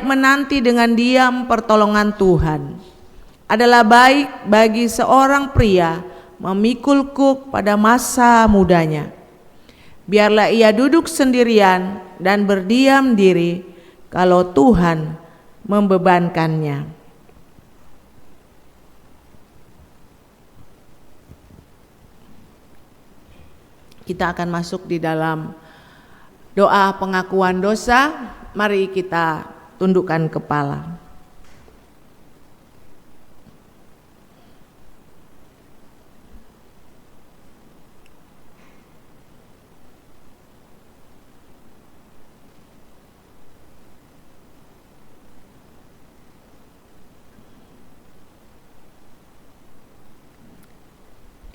menanti dengan diam pertolongan Tuhan. Adalah baik bagi seorang pria memikul kuk pada masa mudanya. Biarlah ia duduk sendirian dan berdiam diri kalau Tuhan membebankannya. Kita akan masuk di dalam doa pengakuan dosa. Mari kita tundukkan kepala.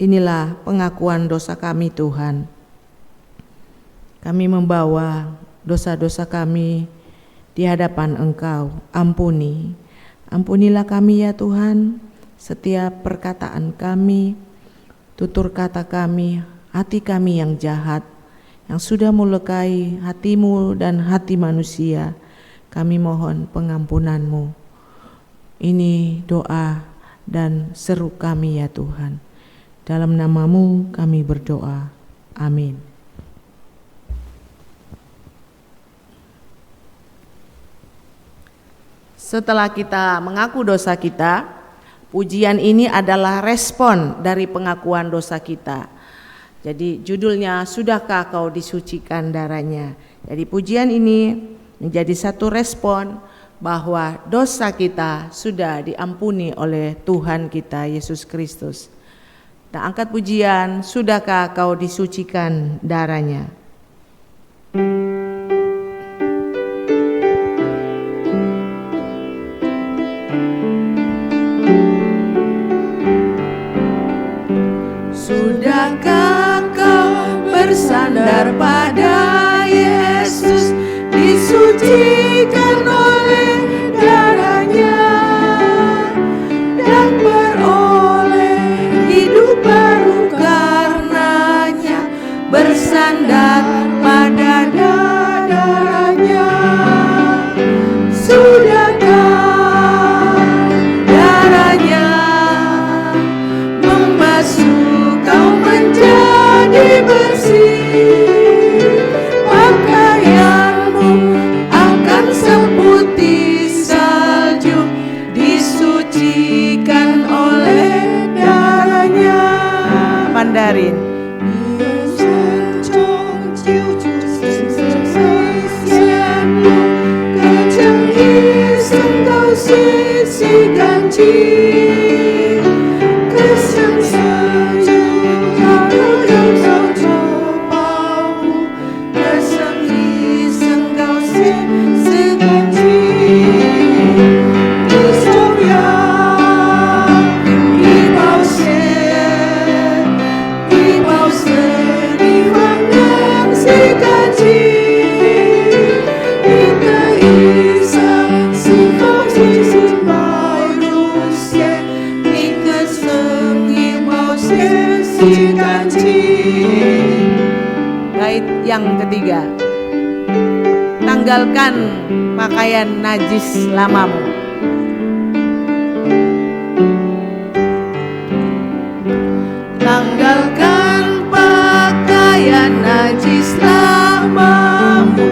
Inilah pengakuan dosa kami, Tuhan. Kami membawa dosa-dosa kami di hadapan Engkau. Ampunilah kami ya Tuhan, setiap perkataan kami, tutur kata kami, hati kami yang jahat, yang sudah melukai hati-Mu dan hati manusia. Kami mohon pengampunan-Mu. Ini doa dan seru kami ya Tuhan. Dalam nama-Mu kami berdoa. Amin. Setelah kita mengaku dosa kita, pujian ini adalah respon dari pengakuan dosa kita. Jadi judulnya, Sudahkah Kau Disucikan Darahnya? Jadi pujian ini menjadi satu respon bahwa dosa kita sudah diampuni oleh Tuhan kita Yesus Kristus. Nah, angkat pujian, Sudahkah Kau Disucikan Darahnya? Sudahkah kau bersandar pada Yesus, disucikan oleh darahnya, dan beroleh hidup baru karenanya, bersandar pada darahnya. Sudahkah darahnya membasuh kau menjadi bersih, pakaianmu akan seputih salju, disucikan oleh darahnya. Mandarin. Bait yang ketiga, tanggalkan pakaian najis lamamu. Tanggalkan pakaian najis lamamu,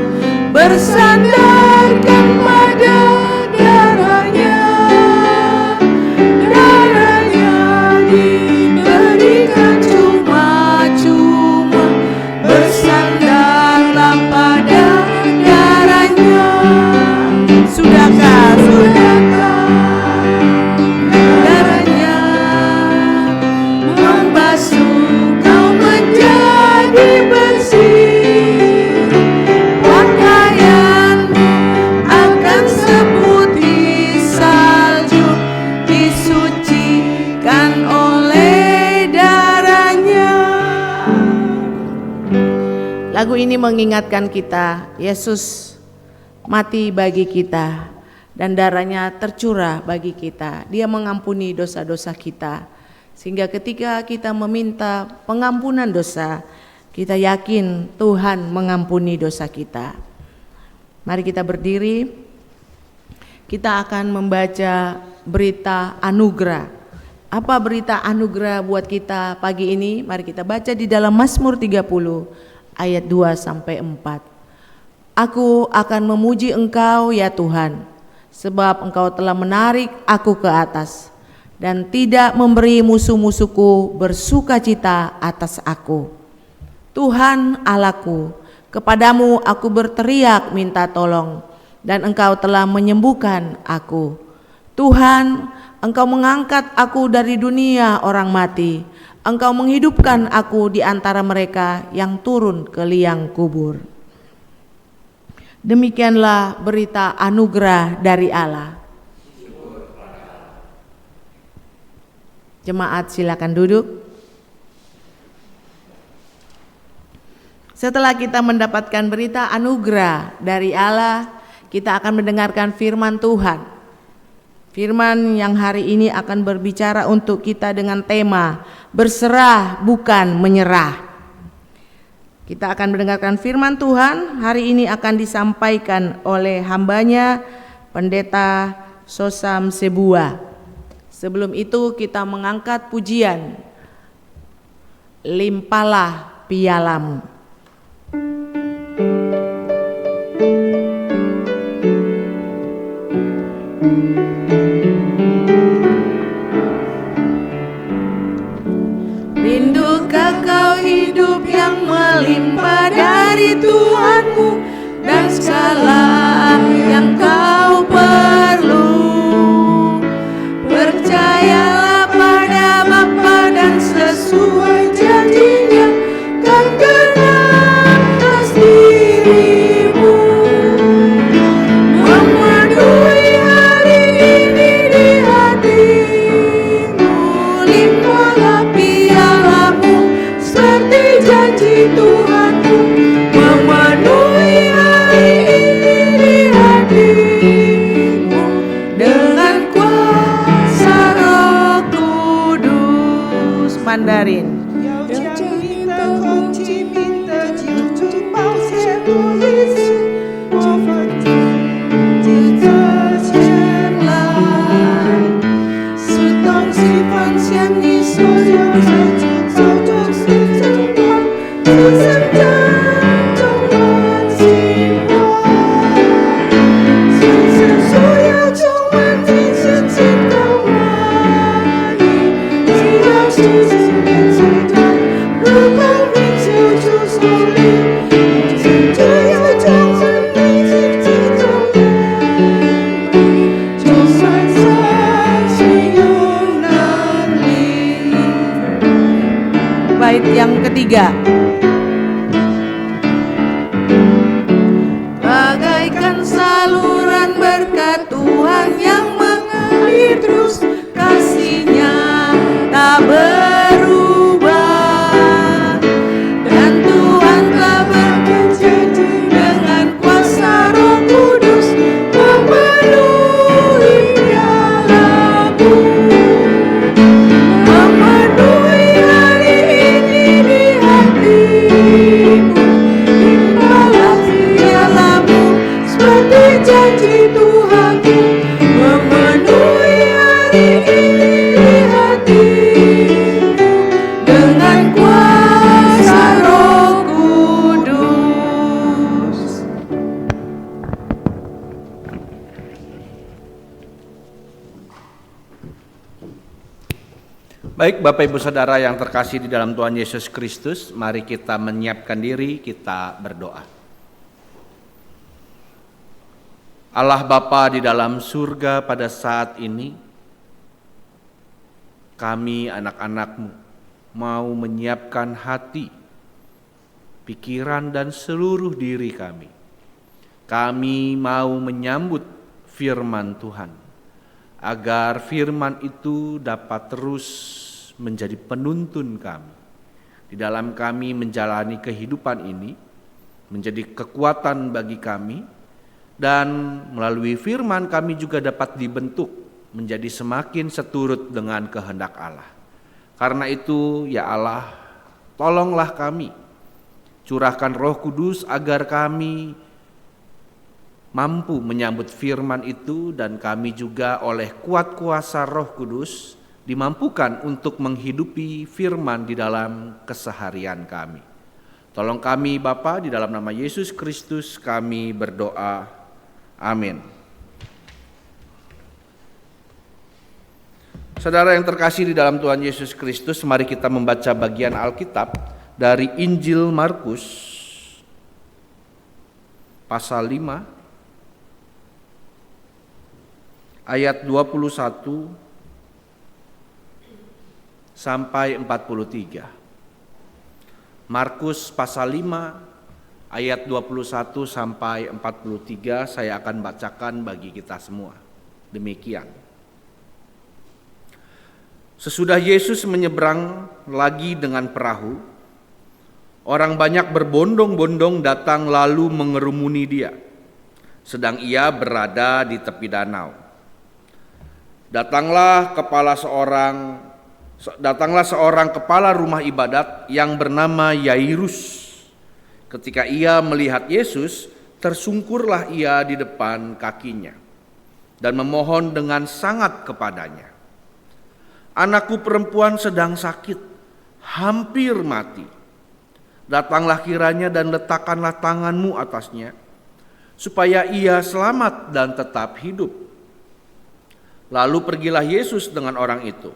bersandarkan pada darahnya. Darahnya diberikan cuma-cuma, bersandarlah pada darahnya. Sudahkah darahnya membasuh kau menjadi bersih, pakaianmu akan seputih salju, disucikan oleh darahnya. Lagu ini mengingatkan kita, Yesus mati bagi kita dan darahnya tercurah bagi kita. Dia mengampuni dosa-dosa kita, sehingga ketika kita meminta pengampunan dosa, kita yakin Tuhan mengampuni dosa kita. Mari kita berdiri. kita akan membaca berita anugerah. Apa berita anugerah buat kita pagi ini? Mari kita baca di dalam Mazmur 30 ayat 2 sampai 4. Aku akan memuji Engkau ya Tuhan, sebab Engkau telah menarik aku ke atas dan tidak memberi musuh-musuhku bersukacita atas aku. Tuhan Allahku, kepadamu aku berteriak minta tolong, dan Engkau telah menyembuhkan aku. Tuhan, Engkau mengangkat aku dari dunia orang mati. Engkau menghidupkan aku di antara mereka yang turun ke liang kubur. Demikianlah berita anugerah dari Allah. Jemaat silakan duduk. Setelah kita mendapatkan berita anugerah dari Allah, kita akan mendengarkan firman Tuhan. Firman yang hari ini akan berbicara untuk kita dengan tema berserah bukan menyerah. Kita akan mendengarkan firman Tuhan, hari ini akan disampaikan oleh hambanya Pendeta Sosam Sebua. Sebelum itu kita mengangkat pujian Limpahlah Pialamu. Rindukah kau hidup yang melimpah dari Tuhanmu dan segala yang kau perlu? Percayalah pada Bapa dan sesuai janjinya kan genap atas dirimu. Memenuhi hari ini di hatimu, limpahlah pialamu seperti janji Tuhanmu. Memenuhi hari ini di hatimu dengan kuasa Roh Kudus. Mandarin. Bait yang ketiga. Bagaikan saluran berkat Tuhan yang mengalir terus, kasih-Nya tak berubah, dan Tuhan telah berjanji dengan kuasa Roh Kudus memenuhi pialamu. Memenuhi hari ini di hatimu, limpahlah pialamu seperti janji Tuhanku. Memenuhi hari ini di hatimu dengan kuasa Roh Kudus. Baik, Bapak Ibu Saudara yang terkasih di dalam Tuhan Yesus Kristus, mari kita menyiapkan diri, kita berdoa. Allah Bapa di dalam surga, pada saat ini kami anak-anak-Mu mau menyiapkan hati, pikiran dan seluruh diri kami. Kami mau menyambut firman Tuhan, agar firman itu dapat terus menjadi penuntun kami di dalam kami menjalani kehidupan ini, menjadi kekuatan bagi kami, dan melalui firman kami juga dapat dibentuk menjadi semakin seturut dengan kehendak Allah. Karena itu ya Allah, tolonglah kami, curahkan Roh Kudus agar kami mampu menyambut firman itu, dan kami juga oleh kuat kuasa Roh Kudus dimampukan untuk menghidupi firman di dalam keseharian kami. Tolong kami Bapa, di dalam nama Yesus Kristus kami berdoa. Amin. Saudara yang terkasih di dalam Tuhan Yesus Kristus, mari kita membaca bagian Alkitab dari Injil Markus pasal 5 ayat 21 sampai 43. Markus pasal 5 ayat 21 sampai 43 saya akan bacakan bagi kita semua. Demikian. Sesudah Yesus menyeberang lagi dengan perahu, orang banyak berbondong-bondong datang lalu mengerumuni dia, sedang ia berada di tepi danau. Datanglah seorang kepala rumah ibadat yang bernama Yairus. Ketika ia melihat Yesus, tersungkurlah ia di depan kakinya dan memohon dengan sangat kepadanya, "Anakku perempuan sedang sakit, hampir mati. Datanglah kiranya dan letakkanlah tanganmu atasnya, supaya ia selamat dan tetap hidup." Lalu pergilah Yesus dengan orang itu.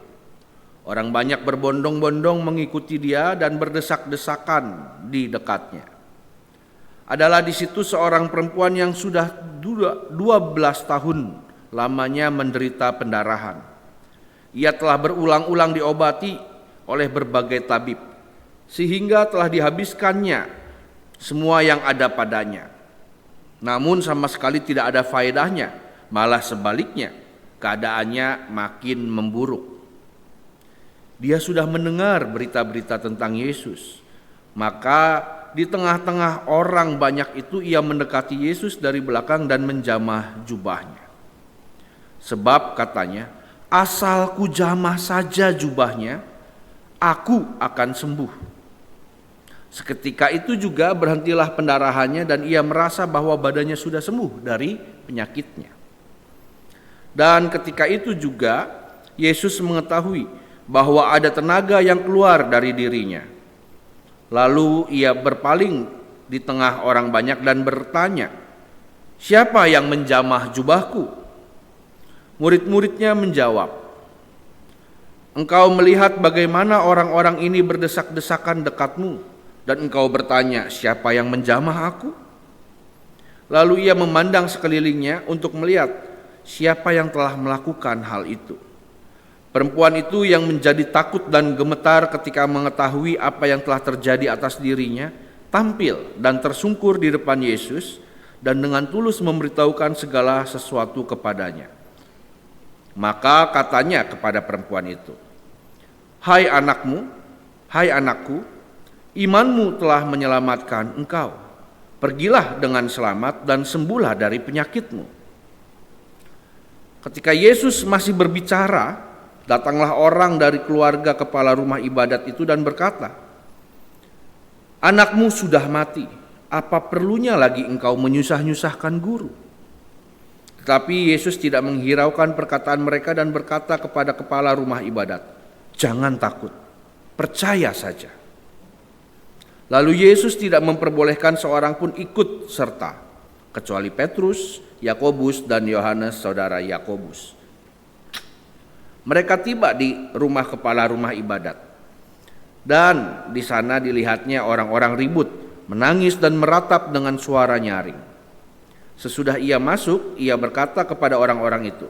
Orang banyak berbondong-bondong mengikuti dia dan berdesak-desakan di dekatnya. Adalah di situ seorang perempuan yang sudah 12 tahun lamanya menderita pendarahan. Ia telah berulang-ulang diobati oleh berbagai tabib, sehingga telah dihabiskannya semua yang ada padanya. Namun sama sekali tidak ada faedahnya, malah sebaliknya, keadaannya makin memburuk. Dia sudah mendengar berita-berita tentang Yesus, maka di tengah-tengah orang banyak itu ia mendekati Yesus dari belakang dan menjamah jubahnya. Sebab katanya, "Asal ku jamah saja jubahnya, aku akan sembuh." Seketika itu juga berhentilah pendarahannya dan ia merasa bahwa badannya sudah sembuh dari penyakitnya. Dan ketika itu juga Yesus mengetahui bahwa ada tenaga yang keluar dari dirinya. Lalu ia berpaling di tengah orang banyak dan bertanya, "Siapa yang menjamah jubahku?" Murid-muridnya menjawab, "Engkau melihat bagaimana orang-orang ini berdesak-desakan dekatmu, dan engkau bertanya, 'Siapa yang menjamah aku?'" Lalu ia memandang sekelilingnya untuk melihat siapa yang telah melakukan hal itu. Perempuan itu yang menjadi takut dan gemetar ketika mengetahui apa yang telah terjadi atas dirinya, tampil dan tersungkur di depan Yesus dan dengan tulus memberitahukan segala sesuatu kepadanya. Maka katanya kepada perempuan itu, hai anakku, imanmu telah menyelamatkan engkau. Pergilah dengan selamat dan sembuhlah dari penyakitmu." Ketika Yesus masih berbicara, datanglah orang dari keluarga kepala rumah ibadat itu dan berkata, "Anakmu sudah mati, apa perlunya lagi engkau menyusah-nyusahkan guru?" Tetapi Yesus tidak menghiraukan perkataan mereka dan berkata kepada kepala rumah ibadat, "Jangan takut, percaya saja." Lalu Yesus tidak memperbolehkan seorang pun ikut serta, kecuali Petrus, Yakobus, dan Yohanes saudara Yakobus. Mereka tiba di rumah kepala rumah ibadat, dan di sana dilihatnya orang-orang ribut, menangis dan meratap dengan suara nyaring. Sesudah ia masuk, ia berkata kepada orang-orang itu,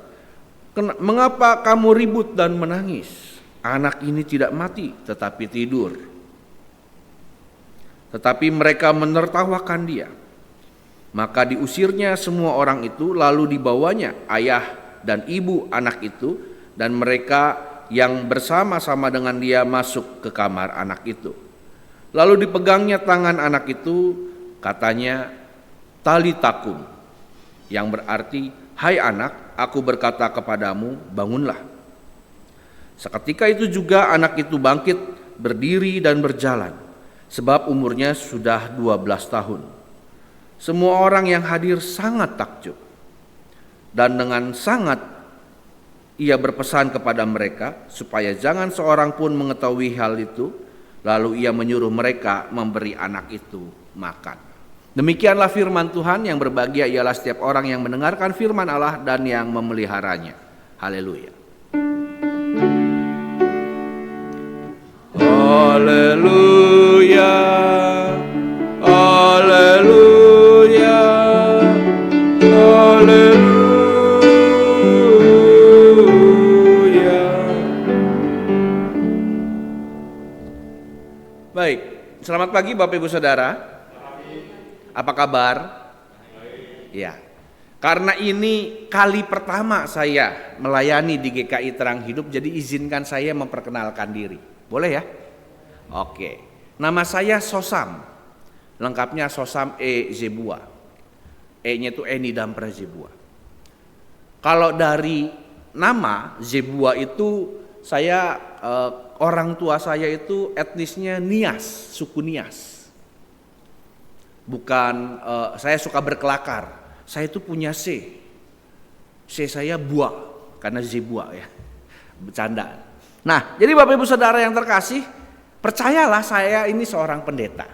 "Mengapa kamu ribut dan menangis? Anak ini tidak mati, tetapi tidur." Tetapi mereka menertawakan dia. Maka diusirnya semua orang itu, lalu dibawanya ayah dan ibu anak itu, dan mereka yang bersama-sama dengan dia masuk ke kamar anak itu. Lalu dipegangnya tangan anak itu, katanya, "Talitakum," yang berarti, "Hai anak, aku berkata kepadamu, bangunlah." Seketika itu juga anak itu bangkit, berdiri dan berjalan, sebab umurnya sudah 12 tahun. Semua orang yang hadir sangat takjub. Dan dengan sangat ia berpesan kepada mereka supaya jangan seorang pun mengetahui hal itu. Lalu ia menyuruh mereka memberi anak itu makan. Demikianlah firman Tuhan. Yang berbahagia ialah setiap orang yang mendengarkan firman Allah dan yang memeliharanya. Haleluya. Haleluya. Haleluya. Haleluya. Baik, selamat pagi Bapak Ibu Saudara. Apa kabar? Ya. Karena ini kali pertama saya melayani di GKI Terang Hidup, jadi izinkan saya memperkenalkan diri. Boleh ya? Oke. Nama saya Sosam. Lengkapnya Sosam E. Zebua. E-nya itu Eni Dampra Zebua. Kalau dari nama Zebua itu saya orang tua saya itu etnisnya Nias, suku Nias. Bukan saya suka berkelakar. Saya itu punya C. C saya Bua karena Zebua ya. Bercanda. Nah, jadi Bapak Ibu Saudara yang terkasih, percayalah saya ini seorang pendeta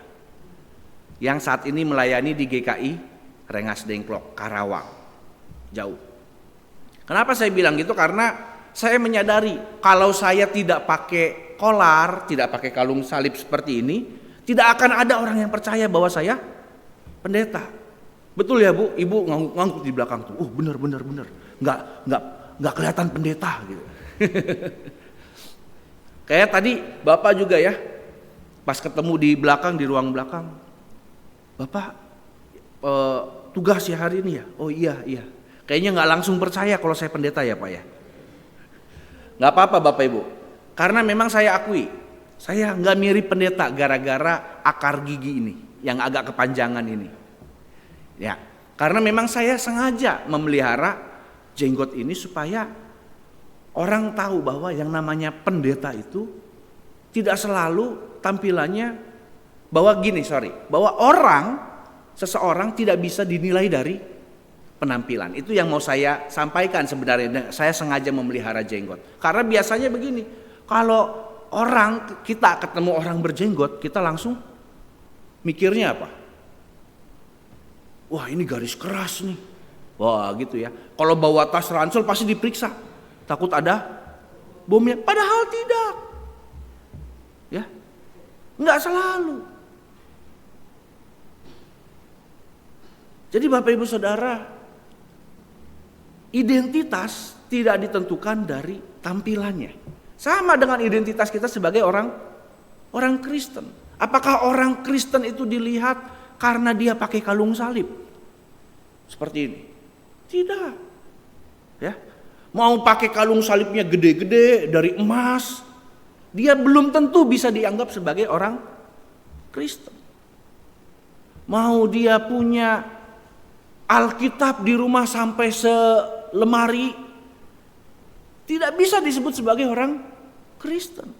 yang saat ini melayani di GKI Rengas Dengklok, Karawang. Jauh. Kenapa saya bilang gitu? Karena saya menyadari kalau saya tidak pakai kolar, tidak pakai kalung salib seperti ini, tidak akan ada orang yang percaya bahwa saya pendeta. Betul ya Bu? Ibu ngangguk di belakang tuh. Bener. Nggak kelihatan pendeta gitu. Kayak tadi Bapak juga ya, pas ketemu di belakang, di ruang belakang, Bapak tugas ya hari ini ya? Oh iya. Kayaknya nggak langsung percaya kalau saya pendeta ya Pak ya. Nggak apa-apa Bapak Ibu, karena memang saya akui, saya nggak mirip pendeta gara-gara akar gigi ini, yang agak kepanjangan ini. Ya, karena memang saya sengaja memelihara jenggot ini supaya orang tahu bahwa yang namanya pendeta itu tidak selalu tampilannya bahwa seseorang tidak bisa dinilai dari penampilan. Itu yang mau saya sampaikan sebenarnya. Saya sengaja memelihara jenggot. Karena biasanya begini, kalau kita ketemu orang berjenggot, kita langsung mikirnya apa? Wah, ini garis keras nih. Wah, gitu ya. Kalau bawa tas ransel pasti diperiksa. Takut ada bomnya. Padahal tidak. Ya. Enggak selalu. Jadi Bapak Ibu Saudara, identitas tidak ditentukan dari tampilannya. Sama dengan identitas kita sebagai orang Kristen. Apakah orang Kristen itu dilihat karena dia pakai kalung salib? Seperti ini. Tidak. Ya. Mau pakai kalung salibnya gede-gede dari emas, dia belum tentu bisa dianggap sebagai orang Kristen. Mau dia punya Alkitab di rumah sampai selemari, tidak bisa disebut sebagai orang Kristen.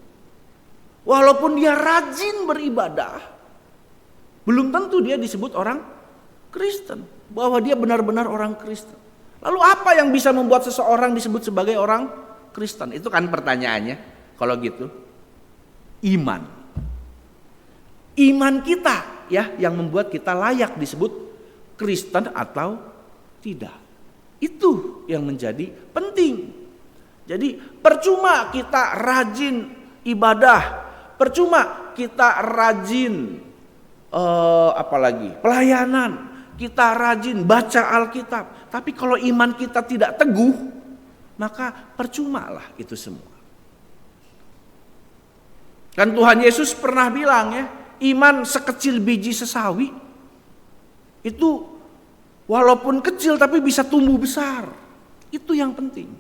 Walaupun dia rajin beribadah, belum tentu dia disebut orang Kristen. Bahwa dia benar-benar orang Kristen. Lalu apa yang bisa membuat seseorang disebut sebagai orang Kristen? Itu kan pertanyaannya. Kalau gitu, iman. Iman kita ya yang membuat kita layak disebut Kristen atau tidak. Itu yang menjadi penting. Jadi percuma kita rajin ibadah, percuma kita rajin pelayanan, kita rajin baca Alkitab, tapi kalau iman kita tidak teguh, maka percumalah itu semua. Kan Tuhan Yesus pernah bilang ya, iman sekecil biji sesawi itu walaupun kecil tapi bisa tumbuh besar. Itu yang penting.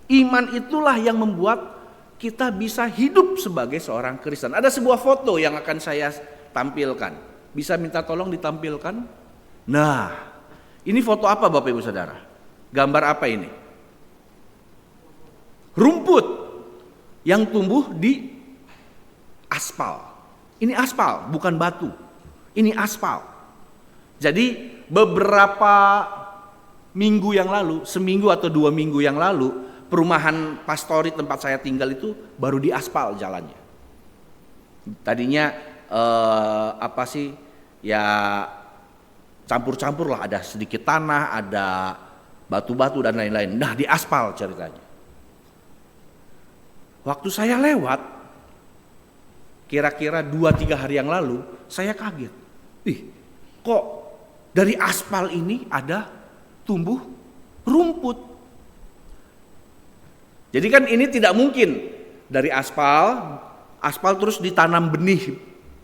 Iman itulah yang membuat kita bisa hidup sebagai seorang Kristen. Ada sebuah foto yang akan saya tampilkan. Bisa minta tolong ditampilkan? Nah, ini foto apa Bapak Ibu Saudara? Gambar apa ini? Rumput yang tumbuh di aspal. Ini aspal, bukan batu. Ini aspal. Jadi beberapa minggu yang lalu, seminggu atau 2 minggu yang lalu, perumahan pastori tempat saya tinggal itu baru diaspal jalannya. Tadinya ya campur-campur lah, ada sedikit tanah, ada batu-batu dan lain-lain. Nah, diaspal ceritanya. Waktu saya lewat, kira-kira 2-3 hari yang lalu, saya kaget. Kok dari aspal ini ada tumbuh rumput? Jadi kan ini tidak mungkin dari aspal terus ditanam benih.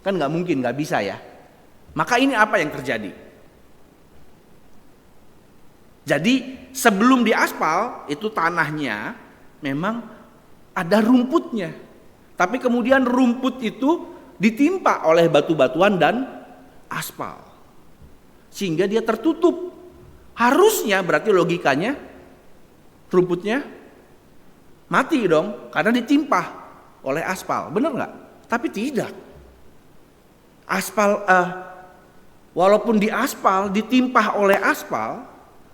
Kan nggak mungkin, nggak bisa ya. Maka ini apa yang terjadi? Jadi sebelum diaspal itu tanahnya memang ada rumputnya. Tapi kemudian rumput itu ditimpa oleh batu-batuan dan aspal. Sehingga dia tertutup. Harusnya berarti logikanya rumputnya mati dong karena ditimpa oleh aspal. Benar nggak? Tapi tidak. Aspal walaupun diaspal, ditimpa oleh aspal,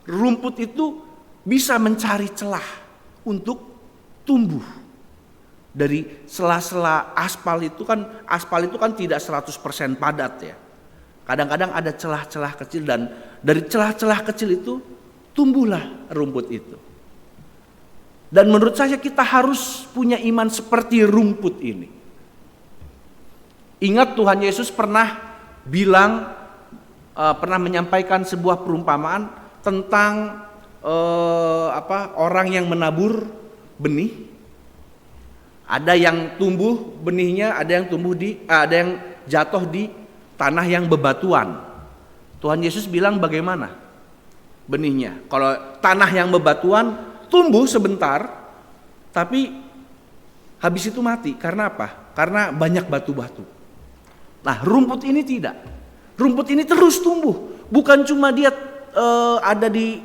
rumput itu bisa mencari celah untuk tumbuh. Dari sela-sela aspal itu kan tidak 100% padat ya. Kadang-kadang ada celah-celah kecil dan dari celah-celah kecil itu tumbuhlah rumput itu. Dan menurut saya kita harus punya iman seperti rumput ini. Ingat Tuhan Yesus pernah menyampaikan sebuah perumpamaan tentang orang yang menabur benih. Ada yang tumbuh benihnya, ada yang jatuh di tanah yang bebatuan. Tuhan Yesus bilang bagaimana benihnya? Kalau tanah yang bebatuan tumbuh sebentar, tapi habis itu mati. Karena apa? Karena banyak batu-batu. Nah, rumput ini tidak. Rumput ini terus tumbuh. Bukan cuma dia ada di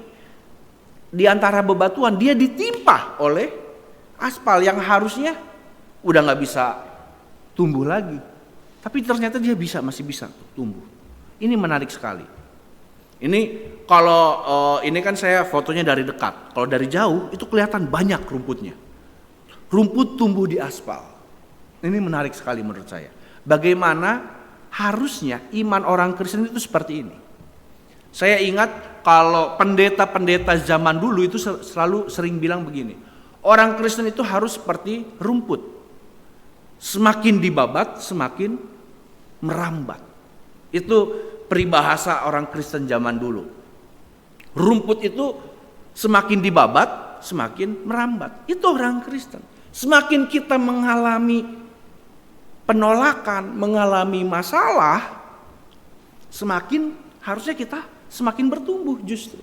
antara bebatuan, dia ditimpa oleh aspal yang harusnya udah nggak bisa tumbuh lagi, tapi ternyata dia masih bisa tumbuh. Ini menarik sekali. Ini kalau ini kan saya fotonya dari dekat. Kalau dari jauh itu kelihatan banyak rumputnya. Rumput tumbuh di aspal. Ini menarik sekali menurut saya. Bagaimana harusnya iman orang Kristen itu seperti ini. Saya ingat kalau pendeta-pendeta zaman dulu itu selalu sering bilang begini. Orang Kristen itu harus seperti rumput. Semakin dibabat, semakin merambat. Itu peribahasa orang Kristen zaman dulu. Rumput itu semakin dibabat, semakin merambat. Itu orang Kristen. Semakin kita mengalami penolakan, mengalami masalah, semakin harusnya kita semakin bertumbuh justru.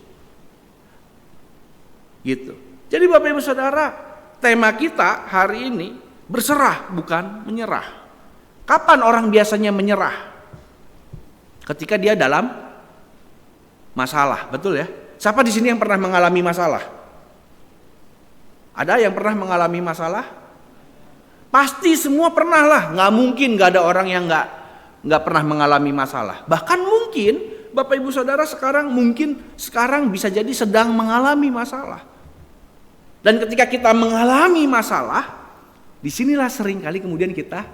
Gitu. Jadi Bapak Ibu Saudara, tema kita hari ini berserah bukan menyerah. Kapan orang biasanya menyerah? Ketika dia dalam masalah, betul ya? Siapa di sini yang pernah mengalami masalah? Ada yang pernah mengalami masalah? Pasti semua pernah lah. Nggak mungkin nggak ada orang yang nggak pernah mengalami masalah. Bahkan mungkin Bapak Ibu Saudara sekarang bisa jadi sedang mengalami masalah. Dan ketika kita mengalami masalah, disinilah seringkali kemudian kita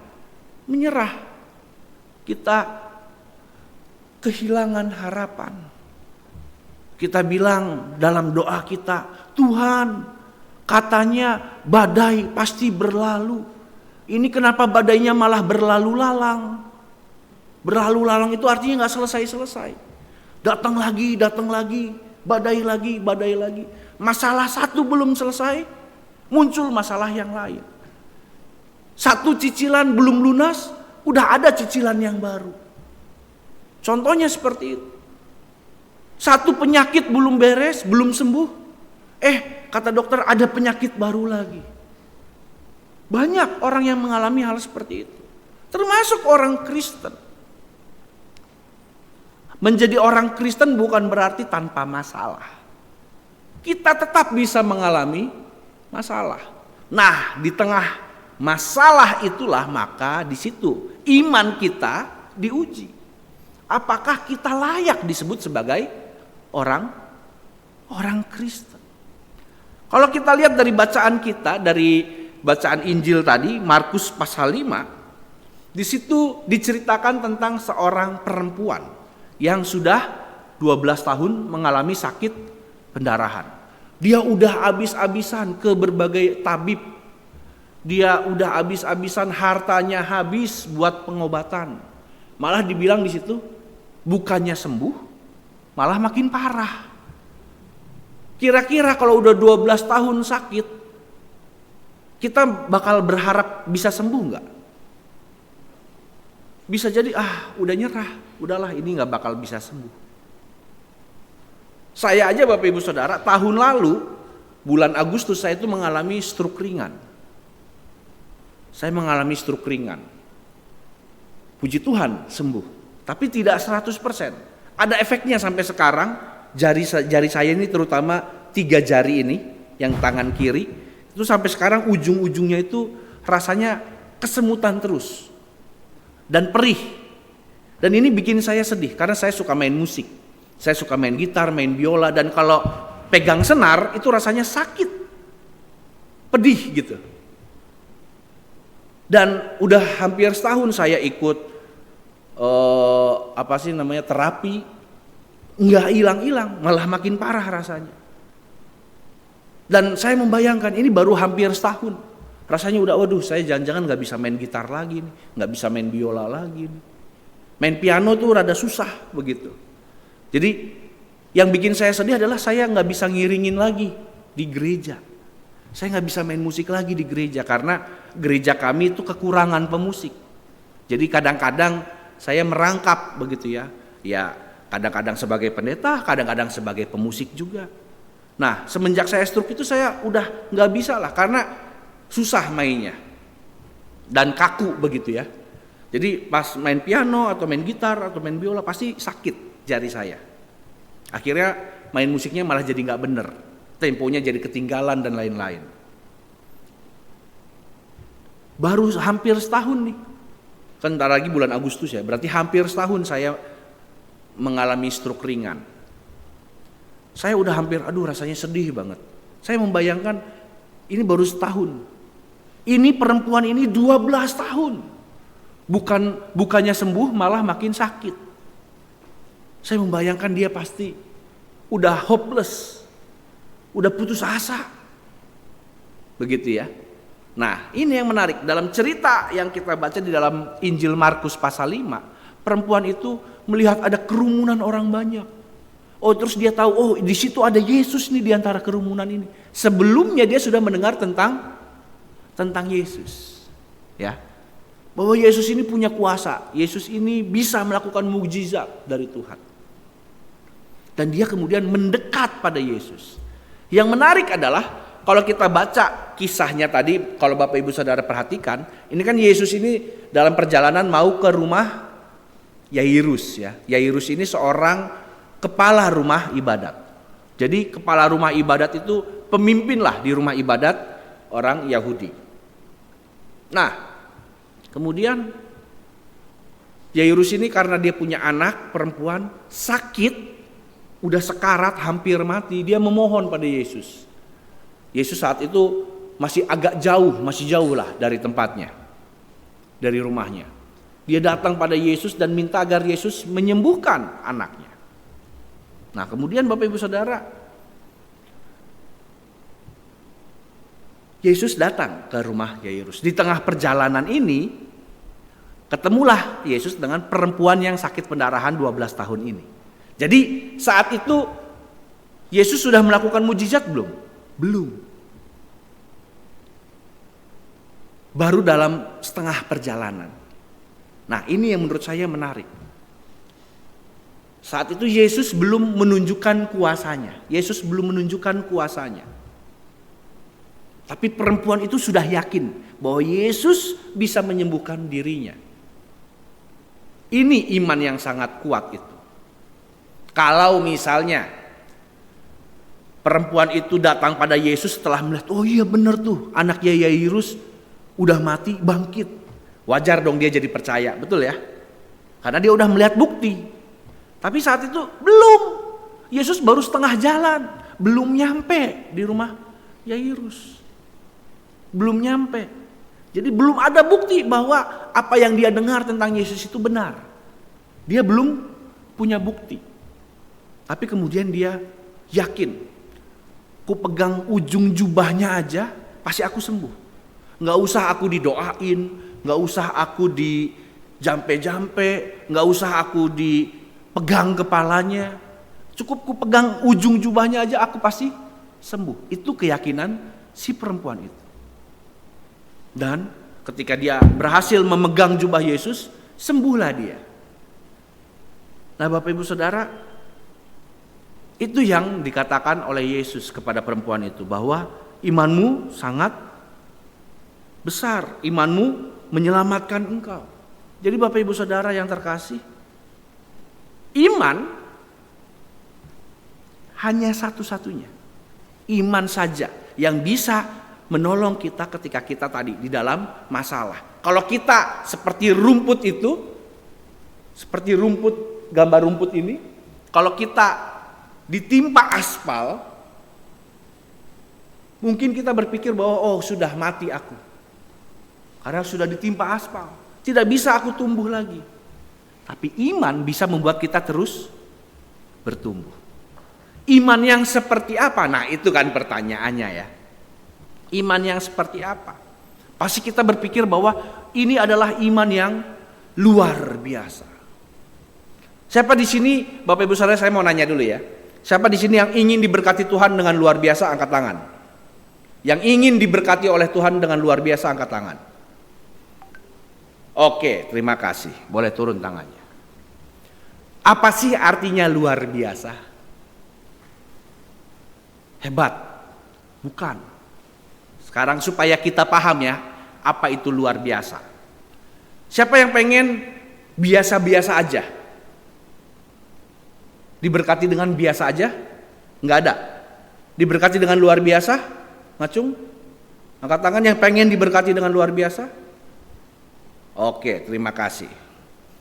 menyerah. Kita kehilangan harapan. Kita bilang dalam doa kita, Tuhan, katanya badai pasti berlalu. Ini kenapa badainya malah berlalu lalang? Berlalu lalang itu artinya gak selesai-selesai. Datang lagi, badai lagi. Masalah satu belum selesai, muncul masalah yang lain. Satu cicilan belum lunas, udah ada cicilan yang baru. Contohnya seperti itu. Satu penyakit belum beres, belum sembuh. Kata dokter ada penyakit baru lagi. Banyak orang yang mengalami hal seperti itu. Termasuk orang Kristen. Menjadi orang Kristen bukan berarti tanpa masalah. Kita tetap bisa mengalami masalah. Nah, di tengah masalah itulah maka di situ iman kita diuji. apakah kita layak disebut sebagai orang Kristen? Kalau kita lihat dari bacaan kita, dari bacaan Injil tadi, Markus pasal 5, di situ diceritakan tentang seorang perempuan yang sudah 12 tahun mengalami sakit pendarahan. Dia udah habis-habisan ke berbagai tabib. Dia udah habis-habisan, hartanya habis buat pengobatan. Malah dibilang di situ bukannya sembuh, malah makin parah. Kira-kira kalau udah 12 tahun sakit, kita bakal berharap bisa sembuh nggak? Bisa jadi udah nyerah, udahlah ini nggak bakal bisa sembuh. Saya aja Bapak Ibu Saudara, tahun lalu bulan Agustus saya itu mengalami stroke ringan. Saya mengalami stroke ringan. Puji Tuhan sembuh, tapi tidak 100%. Ada efeknya sampai sekarang. Jari saya ini, terutama 3 jari ini, yang tangan kiri, itu sampai sekarang ujung-ujungnya itu rasanya kesemutan terus dan perih. Dan ini bikin saya sedih karena saya suka main musik, saya suka main gitar, main biola, dan kalau pegang senar itu rasanya sakit, pedih gitu. Dan udah hampir setahun saya ikut terapi. Nggak hilang-hilang, malah makin parah rasanya. Dan saya membayangkan ini baru hampir setahun. Rasanya udah, waduh, saya jangan-jangan nggak bisa main gitar lagi nih, nggak bisa main biola lagi nih. Main piano tuh rada susah begitu. Jadi yang bikin saya sedih adalah saya nggak bisa ngiringin lagi di gereja. Saya nggak bisa main musik lagi di gereja karena gereja kami itu kekurangan pemusik. Jadi kadang-kadang saya merangkap begitu ya. Kadang-kadang sebagai pendeta, kadang-kadang sebagai pemusik juga. Nah, semenjak saya stroke itu saya udah nggak bisa lah karena susah mainnya dan kaku begitu ya. Jadi pas main piano atau main gitar atau main biola pasti sakit jari saya. Akhirnya main musiknya malah jadi nggak bener, temponya jadi ketinggalan dan lain-lain. Baru hampir setahun nih, kan ntar lagi bulan Agustus ya, berarti hampir setahun saya mengalami stroke ringan. Saya udah hampir, rasanya sedih banget. Saya membayangkan ini baru setahun. Ini perempuan ini 12 tahun. Bukannya sembuh malah makin sakit. Saya membayangkan dia pasti udah hopeless. Udah putus asa. Begitu ya. Nah, ini yang menarik. Dalam cerita yang kita baca di dalam Injil Markus pasal 5, perempuan itu melihat ada kerumunan orang banyak. Terus dia tahu, di situ ada Yesus nih di antara kerumunan ini. Sebelumnya dia sudah mendengar tentang Yesus. Ya. Bahwa Yesus ini punya kuasa. Yesus ini bisa melakukan mukjizat dari Tuhan. Dan dia kemudian mendekat pada Yesus. Yang menarik adalah kalau kita baca kisahnya tadi, kalau Bapak Ibu Saudara perhatikan, ini kan Yesus ini dalam perjalanan mau ke rumah Yairus ya. Yairus ini seorang kepala rumah ibadat. Jadi kepala rumah ibadat itu pemimpin lah di rumah ibadat orang Yahudi. Nah, kemudian Yairus ini karena dia punya anak perempuan sakit, udah sekarat hampir mati, dia memohon pada Yesus. Yesus saat itu masih agak jauh, masih jauh lah dari tempatnya, dari rumahnya. Dia datang pada Yesus dan minta agar Yesus menyembuhkan anaknya. Nah, kemudian Bapak Ibu Saudara, Yesus datang ke rumah Yairus. Di tengah perjalanan ini, ketemulah Yesus dengan perempuan yang sakit pendarahan 12 tahun ini. Jadi saat itu Yesus sudah melakukan mukjizat belum? Belum. Baru dalam setengah perjalanan. Nah, ini yang menurut saya menarik. Saat itu Yesus belum menunjukkan kuasanya. Yesus belum menunjukkan kuasanya. Tapi perempuan itu sudah yakin bahwa Yesus bisa menyembuhkan dirinya. Ini iman yang sangat kuat itu. Kalau misalnya perempuan itu datang pada Yesus setelah melihat, oh iya benar tuh, anaknya Yairus udah mati, bangkit. Wajar dong dia jadi percaya, betul ya? Karena dia udah melihat bukti Tapi saat itu belum. Yesus baru setengah jalan, belum nyampe di rumah Yairus. Belum nyampe. Jadi belum ada bukti bahwa apa yang dia dengar tentang Yesus itu benar. Dia belum punya bukti. Tapi kemudian dia yakin, ku pegang ujung jubahnya aja pasti aku sembuh. Nggak usah aku didoain, nggak usah aku dijampe-jampe, nggak usah aku dipegang kepalanya. Cukup ku pegang ujung jubahnya aja aku pasti sembuh. Itu keyakinan si perempuan itu. Dan ketika dia berhasil memegang jubah Yesus, sembuhlah dia. Nah, Bapak Ibu Saudara, itu yang dikatakan oleh Yesus kepada perempuan itu, bahwa imanmu sangat besar, imanmu menyelamatkan engkau. Jadi Bapak Ibu Saudara yang terkasih, iman hanya satu-satunya. Iman saja yang bisa menolong kita ketika kita tadi di dalam masalah. Kalau kita seperti rumput itu, seperti rumput, gambar rumput ini, kalau kita ditimpa aspal, mungkin kita berpikir bahwa oh sudah mati aku. Karena sudah ditimpa aspal, tidak bisa aku tumbuh lagi. Tapi iman bisa membuat kita terus bertumbuh. Iman yang seperti apa? Nah, itu kan pertanyaannya ya. Iman yang seperti apa? Pasti kita berpikir bahwa ini adalah iman yang luar biasa. Siapa di sini, Bapak Ibu Saudara, saya mau nanya dulu ya. Siapa di sini yang ingin diberkati Tuhan dengan luar biasa, angkat tangan. Yang ingin diberkati oleh Tuhan dengan luar biasa, angkat tangan. Oke, terima kasih. Boleh turun tangannya. Apa sih artinya luar biasa? Hebat? Bukan. Sekarang supaya kita paham ya, apa itu luar biasa. Siapa yang pengen biasa-biasa aja? Diberkati dengan biasa aja? Enggak ada. Diberkati dengan luar biasa? Ngacung? Angkat tangan yang pengen diberkati dengan luar biasa? Oke, terima kasih.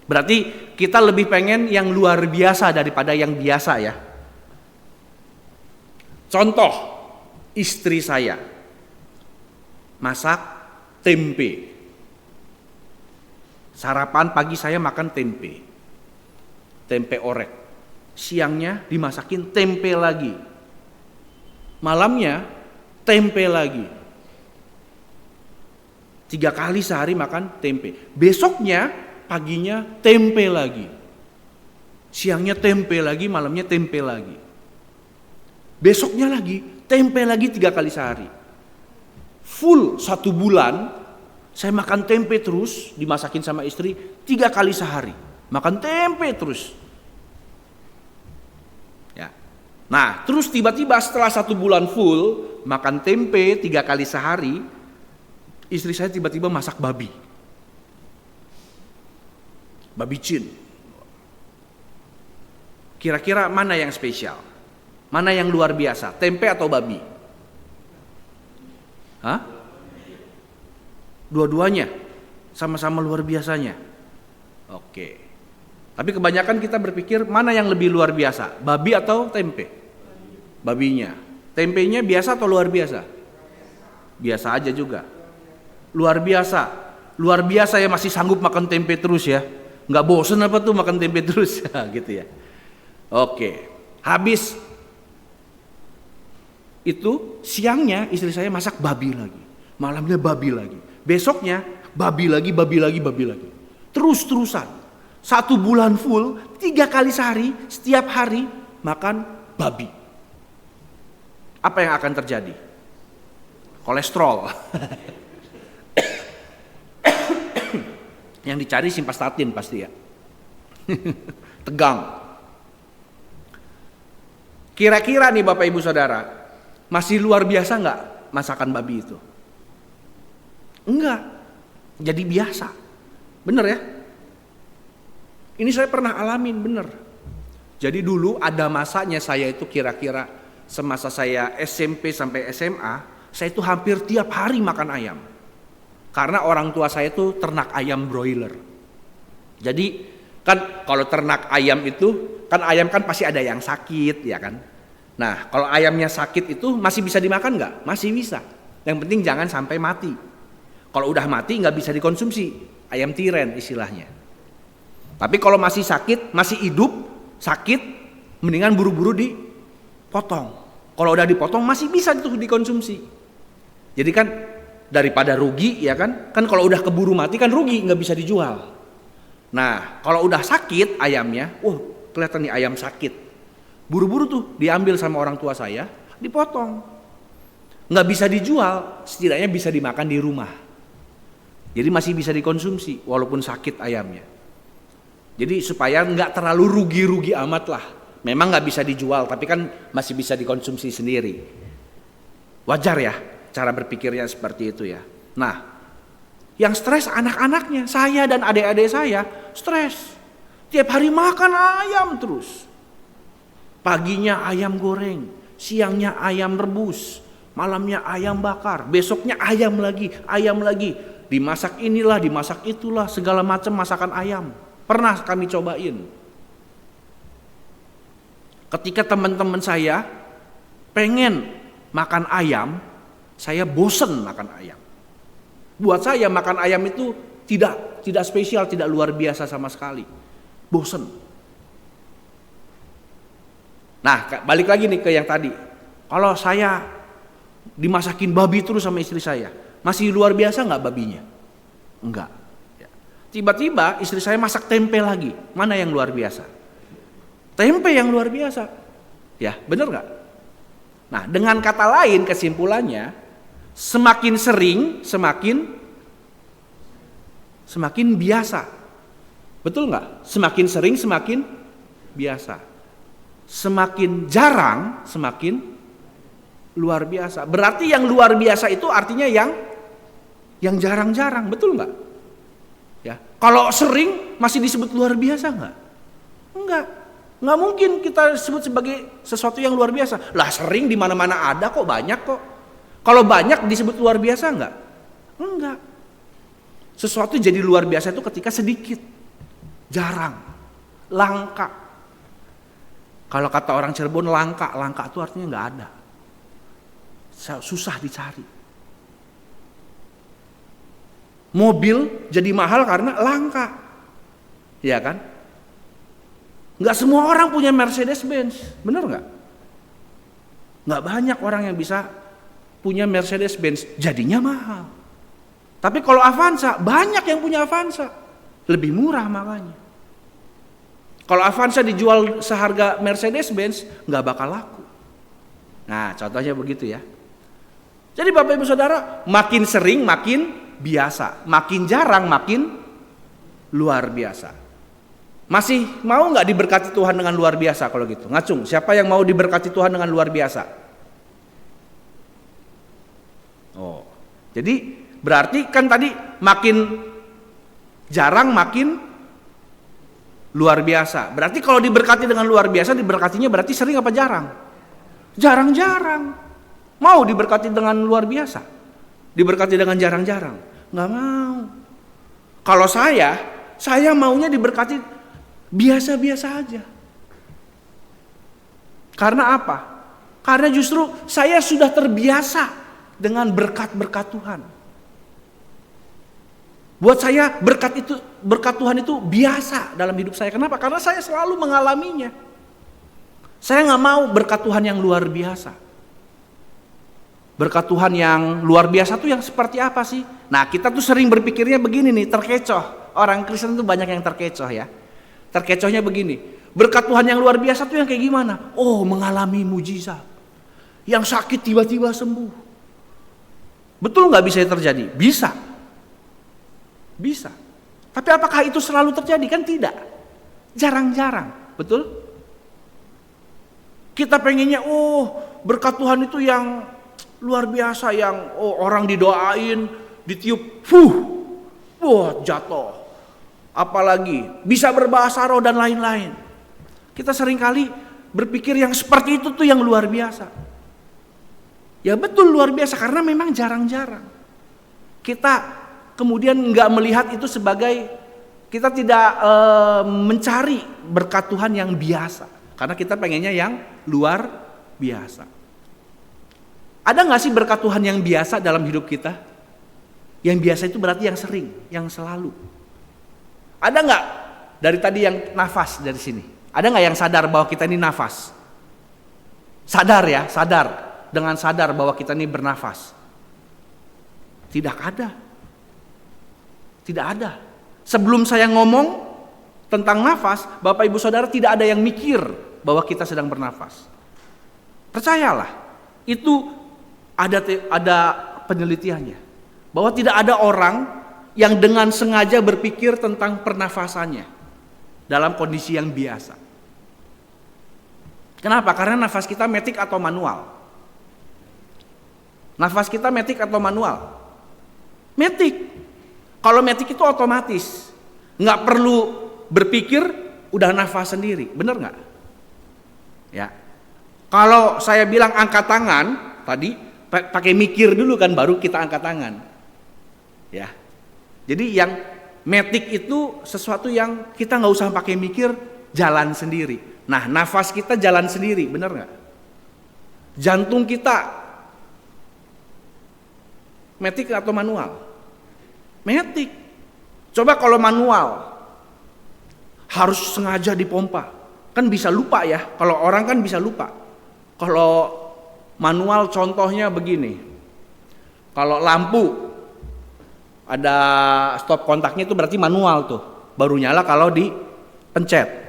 Berarti kita lebih pengen yang luar biasa daripada yang biasa ya. Contoh, istri saya masak tempe. Sarapan pagi saya makan tempe. Tempe orek. Siangnya dimasakin tempe lagi. Malamnya tempe lagi. 3 kali sehari makan tempe. Besoknya paginya tempe lagi. Siangnya tempe lagi, malamnya tempe lagi. Besoknya lagi tempe lagi 3 kali sehari. Full 1 bulan saya makan tempe terus, dimasakin sama istri 3 kali sehari. Makan tempe terus. Ya. Nah, terus tiba-tiba setelah 1 bulan full makan tempe 3 kali sehari, istri saya tiba-tiba masak babi. Babi cin. Kira-kira mana yang spesial? Mana yang luar biasa? Tempe atau babi? Hah? Dua-duanya sama-sama luar biasanya. Oke. Tapi kebanyakan kita berpikir mana yang lebih luar biasa? Babi atau tempe? Babinya. Tempenya biasa atau luar biasa? Biasa aja juga. Luar biasa. Luar biasa ya, masih sanggup makan tempe terus ya. Nggak bosen apa tuh makan tempe terus gitu ya. Oke. Habis itu siangnya istri saya masak babi lagi. Malamnya babi lagi. Besoknya babi lagi, babi lagi, babi lagi. Terus-terusan. 1 bulan full, 3 kali sehari, setiap hari makan babi. Apa yang akan terjadi? Kolesterol. Yang dicari simvastatin pasti ya. Tegang. Kira-kira nih Bapak Ibu Saudara, masih luar biasa nggak masakan babi itu? Enggak, jadi biasa. Bener ya? Ini saya pernah alamin, bener. Jadi dulu ada masanya saya itu kira-kira semasa saya SMP sampai SMA, saya itu hampir tiap hari makan ayam. Karena orang tua saya itu ternak ayam broiler. Jadi Kan kalau ternak ayam itu, kan ayam kan pasti ada yang sakit ya kan. Nah kalau ayamnya sakit itu masih bisa dimakan nggak? Masih bisa. Yang penting jangan sampai mati. Kalau udah mati nggak bisa dikonsumsi, ayam tiren istilahnya. Tapi kalau masih sakit, masih hidup, sakit, mendingan buru-buru dipotong. Kalau udah dipotong masih bisa tuh dikonsumsi. Jadi kan daripada rugi ya kan, kalau udah keburu mati kan rugi, nggak bisa dijual. Nah kalau udah sakit ayamnya, kelihatan nih ayam sakit, buru-buru tuh diambil sama orang tua saya, dipotong. Nggak bisa dijual, setidaknya bisa dimakan di rumah. Jadi masih bisa dikonsumsi walaupun sakit ayamnya. Jadi supaya nggak terlalu rugi-rugi amat lah. Memang nggak bisa dijual, tapi kan masih bisa dikonsumsi sendiri. Wajar ya cara berpikirnya seperti itu ya. Nah, yang stres anak-anaknya, saya dan adik-adik saya stres. Tiap hari makan ayam terus. Paginya ayam goreng, siangnya ayam rebus, malamnya ayam bakar, besoknya ayam lagi. Dimasak inilah, dimasak itulah, segala macam masakan ayam. Pernah kami cobain. Ketika teman-teman saya pengen makan ayam, saya bosen makan ayam. Buat saya makan ayam itu tidak spesial, tidak luar biasa sama sekali. Bosen. Nah, balik lagi nih ke yang tadi. Kalau saya dimasakin babi terus sama istri saya, masih luar biasa nggak babinya? Enggak. Tiba-tiba istri saya masak tempe lagi. Mana yang luar biasa? Tempe yang luar biasa. Ya, bener nggak? Nah, dengan kata lain kesimpulannya, semakin sering semakin biasa. Betul nggak? Semakin sering semakin biasa. Semakin jarang semakin luar biasa. Berarti yang luar biasa itu artinya yang jarang-jarang, betul nggak? Ya, kalau sering masih disebut luar biasa nggak? Nggak mungkin kita sebut sebagai sesuatu yang luar biasa. Lah sering di mana-mana ada kok, banyak kok. Kalau banyak disebut luar biasa nggak? Enggak. Sesuatu jadi luar biasa itu ketika sedikit, jarang, langka. Kalau kata orang Cirebon langka itu artinya nggak ada, susah dicari. Mobil jadi mahal karena langka, ya kan? Nggak semua orang punya Mercedes-Benz, bener nggak? Nggak banyak orang yang bisa punya Mercedes-Benz, jadinya mahal. Tapi kalau Avanza, banyak yang punya Avanza, lebih murah makanya. Kalau Avanza dijual seharga Mercedes-Benz, nggak bakal laku. Nah, contohnya begitu ya. Jadi Bapak Ibu Saudara, makin sering makin biasa, makin jarang makin luar biasa. Masih mau nggak diberkati Tuhan dengan luar biasa kalau gitu? Ngacung, siapa yang mau diberkati Tuhan dengan luar biasa? Oh, jadi berarti kan tadi makin jarang makin luar biasa. Berarti kalau diberkati dengan luar biasa, diberkatinya berarti sering apa jarang? Jarang-jarang. Mau diberkati dengan luar biasa? Diberkati dengan jarang-jarang? Nggak mau. Kalau saya maunya diberkati biasa-biasa aja. Karena apa? Karena justru saya sudah terbiasa dengan berkat-berkat Tuhan. Buat saya berkat Tuhan itu biasa dalam hidup saya. Kenapa? Karena saya selalu mengalaminya. Saya nggak mau berkat Tuhan yang luar biasa. Berkat Tuhan yang luar biasa tuh yang seperti apa sih? Nah, kita tuh sering berpikirnya begini nih, terkecoh. Orang Kristen tuh banyak yang terkecoh ya. Terkecohnya begini, berkat Tuhan yang luar biasa tuh yang kayak gimana? Oh, mengalami mujizat. Yang sakit tiba-tiba sembuh. Betul nggak bisa terjadi? Bisa. Bisa. Tapi apakah itu selalu terjadi? Kan tidak. Jarang-jarang. Betul? Kita pengennya, berkat Tuhan itu yang luar biasa, yang orang didoain, ditiup, jatuh. Apalagi bisa berbahasa roh dan lain-lain. Kita seringkali berpikir yang seperti itu tuh yang luar biasa. Ya betul luar biasa karena memang jarang-jarang. Kita kemudian nggak melihat itu sebagai Kita tidak mencari berkat Tuhan yang biasa, karena kita pengennya yang luar biasa. Ada gak sih berkat Tuhan yang biasa dalam hidup kita? Yang biasa itu berarti yang sering, yang selalu. Ada gak dari tadi yang nafas dari sini? Ada gak yang sadar bahwa kita ini nafas? Sadar ya, sadar. Dengan sadar bahwa kita ini bernafas. Tidak ada. Tidak ada. Sebelum saya ngomong tentang nafas, Bapak Ibu Saudara tidak ada yang mikir bahwa kita sedang bernafas. Percayalah, itu ada penelitiannya. Bahwa tidak ada orang yang dengan sengaja berpikir tentang pernafasannya dalam kondisi yang biasa. Kenapa? Karena nafas kita matic atau manual. Nafas kita matic atau manual? Matic. Kalau matic itu otomatis, nggak perlu berpikir, udah nafas sendiri, bener nggak? Ya. Kalau saya bilang angkat tangan tadi, pakai mikir dulu kan, baru kita angkat tangan. Ya. Jadi yang matic itu sesuatu yang kita nggak usah pakai mikir, jalan sendiri. Nah, nafas kita jalan sendiri, bener nggak? Jantung kita matic atau manual? Matic. Coba kalau manual harus sengaja dipompa, kan bisa lupa ya. Kalau orang kan bisa lupa. Kalau manual contohnya begini. Kalau lampu ada stop kontaknya itu berarti manual tuh. Baru nyala kalau dipencet.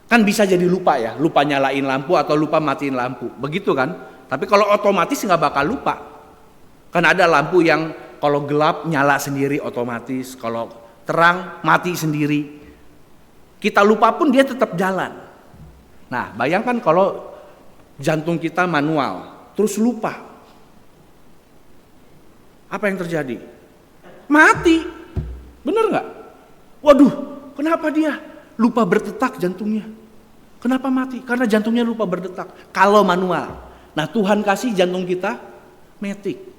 Kan bisa jadi lupa ya, lupa nyalain lampu atau lupa matiin lampu. Begitu kan? Tapi kalau otomatis nggak bakal lupa. Kan ada lampu yang kalau gelap nyala sendiri otomatis, kalau terang mati sendiri. Kita lupa pun dia tetap jalan. Nah, bayangkan kalau jantung kita manual, terus lupa. Apa yang terjadi? Mati. Bener nggak? Waduh, kenapa dia lupa berdetak jantungnya? Kenapa mati? Karena jantungnya lupa berdetak. Kalau manual. Nah, Tuhan kasih jantung kita matic.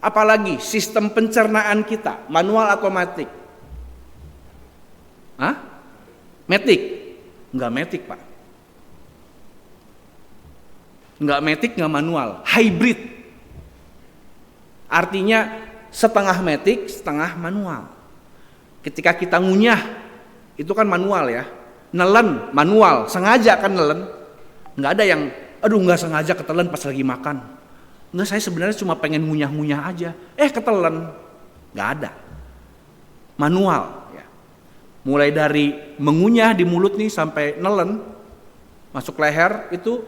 Apalagi sistem pencernaan kita, manual atau matic? Hah? Matic? Enggak matic, Pak. Enggak matic, enggak manual, hybrid. Artinya setengah matic, setengah manual. Ketika kita ngunyah, itu kan manual ya. Nelen, manual, sengaja kan nelen. Enggak ada yang, aduh enggak sengaja ketelan pas lagi makan. Enggak, saya sebenarnya cuma pengen ngunyah-ngunyah aja. Ketelan. Enggak ada. Manual. Ya. Mulai dari mengunyah di mulut nih sampai nelen, masuk leher itu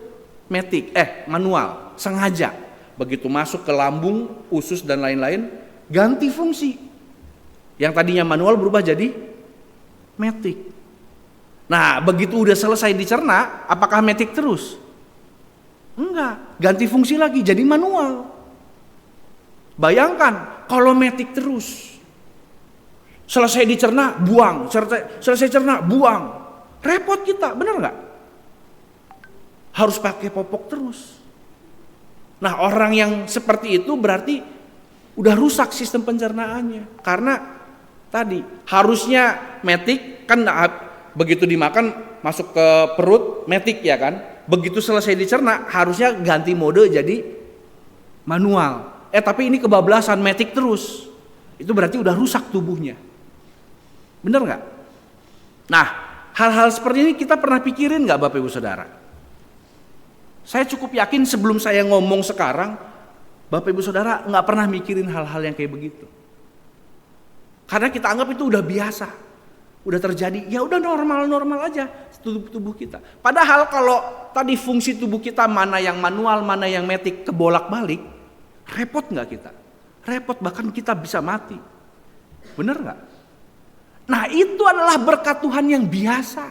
matic, manual, sengaja. Begitu masuk ke lambung, usus dan lain-lain, ganti fungsi. Yang tadinya manual berubah jadi matic. Nah, begitu udah selesai dicerna, apakah matic terus? Enggak, ganti fungsi lagi jadi manual. Bayangkan kalau matic terus, selesai dicerna buang, selesai cerna buang, repot kita, bener nggak? Harus pakai popok terus. Nah, orang yang seperti itu berarti udah rusak sistem pencernaannya, karena tadi harusnya matic kan begitu dimakan masuk ke perut matic ya kan. Begitu selesai dicerna harusnya ganti mode jadi manual. Tapi ini kebablasan matic terus. Itu berarti udah rusak tubuhnya. Bener gak? Nah, hal-hal seperti ini kita pernah pikirin gak Bapak Ibu Saudara? Saya cukup yakin sebelum saya ngomong sekarang, Bapak Ibu Saudara gak pernah mikirin hal-hal yang kayak begitu. Karena kita anggap itu udah biasa. Udah terjadi, ya udah normal-normal aja tubuh kita. Padahal kalau tadi fungsi tubuh kita mana yang manual, mana yang matic kebolak-balik, repot nggak kita? Repot, bahkan kita bisa mati. Bener nggak? Nah, itu adalah berkat Tuhan yang biasa,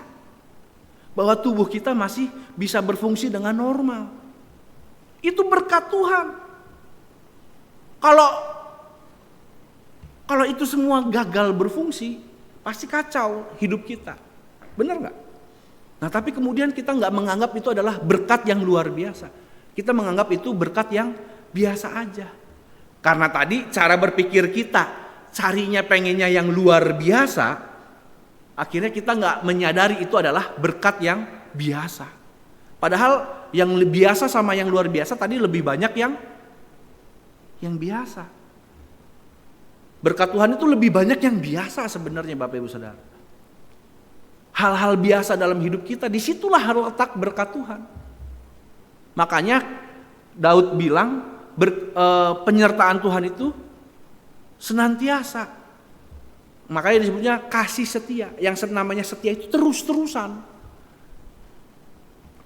bahwa tubuh kita masih bisa berfungsi dengan normal. Itu berkat Tuhan. Kalau itu semua gagal berfungsi, pasti kacau hidup kita. Benar nggak? Nah, tapi kemudian kita nggak menganggap itu adalah berkat yang luar biasa. Kita menganggap itu berkat yang biasa aja. Karena tadi cara berpikir kita, carinya pengennya yang luar biasa, akhirnya kita nggak menyadari itu adalah berkat yang biasa. Padahal yang biasa sama yang luar biasa tadi lebih banyak yang biasa. Berkat Tuhan itu lebih banyak yang biasa sebenarnya Bapak Ibu Saudara. Hal-hal biasa dalam hidup kita, disitulah letak berkat Tuhan. Makanya Daud bilang penyertaan Tuhan itu senantiasa. Makanya disebutnya kasih setia. Yang namanya setia itu terus-terusan.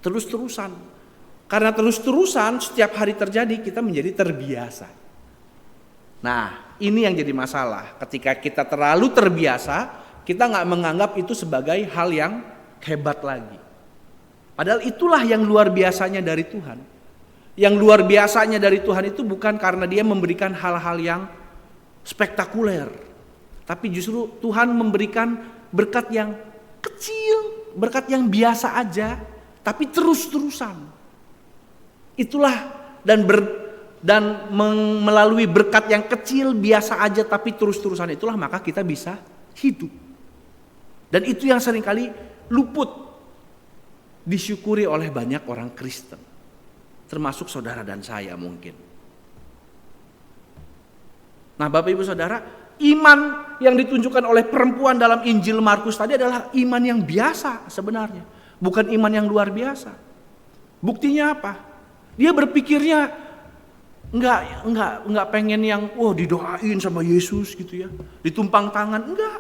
Terus-terusan. Karena terus-terusan setiap hari terjadi, kita menjadi terbiasa. Nah, ini yang jadi masalah. Ketika kita terlalu terbiasa, kita nggak menganggap itu sebagai hal yang hebat lagi. Padahal itulah yang luar biasanya dari Tuhan. Yang luar biasanya dari Tuhan itu bukan karena dia memberikan hal-hal yang spektakuler, tapi justru Tuhan memberikan berkat yang kecil, berkat yang biasa aja, tapi terus-terusan. Itulah melalui berkat yang kecil biasa aja tapi terus-terusan itulah maka kita bisa hidup. Dan itu yang seringkali luput disyukuri oleh banyak orang Kristen, termasuk saudara dan saya mungkin. Nah, Bapak Ibu Saudara, iman yang ditunjukkan oleh perempuan dalam Injil Markus tadi adalah iman yang biasa sebenarnya, bukan iman yang luar biasa. Buktinya apa? Dia berpikirnya enggak pengen yang didoain sama Yesus gitu ya, ditumpang tangan, enggak.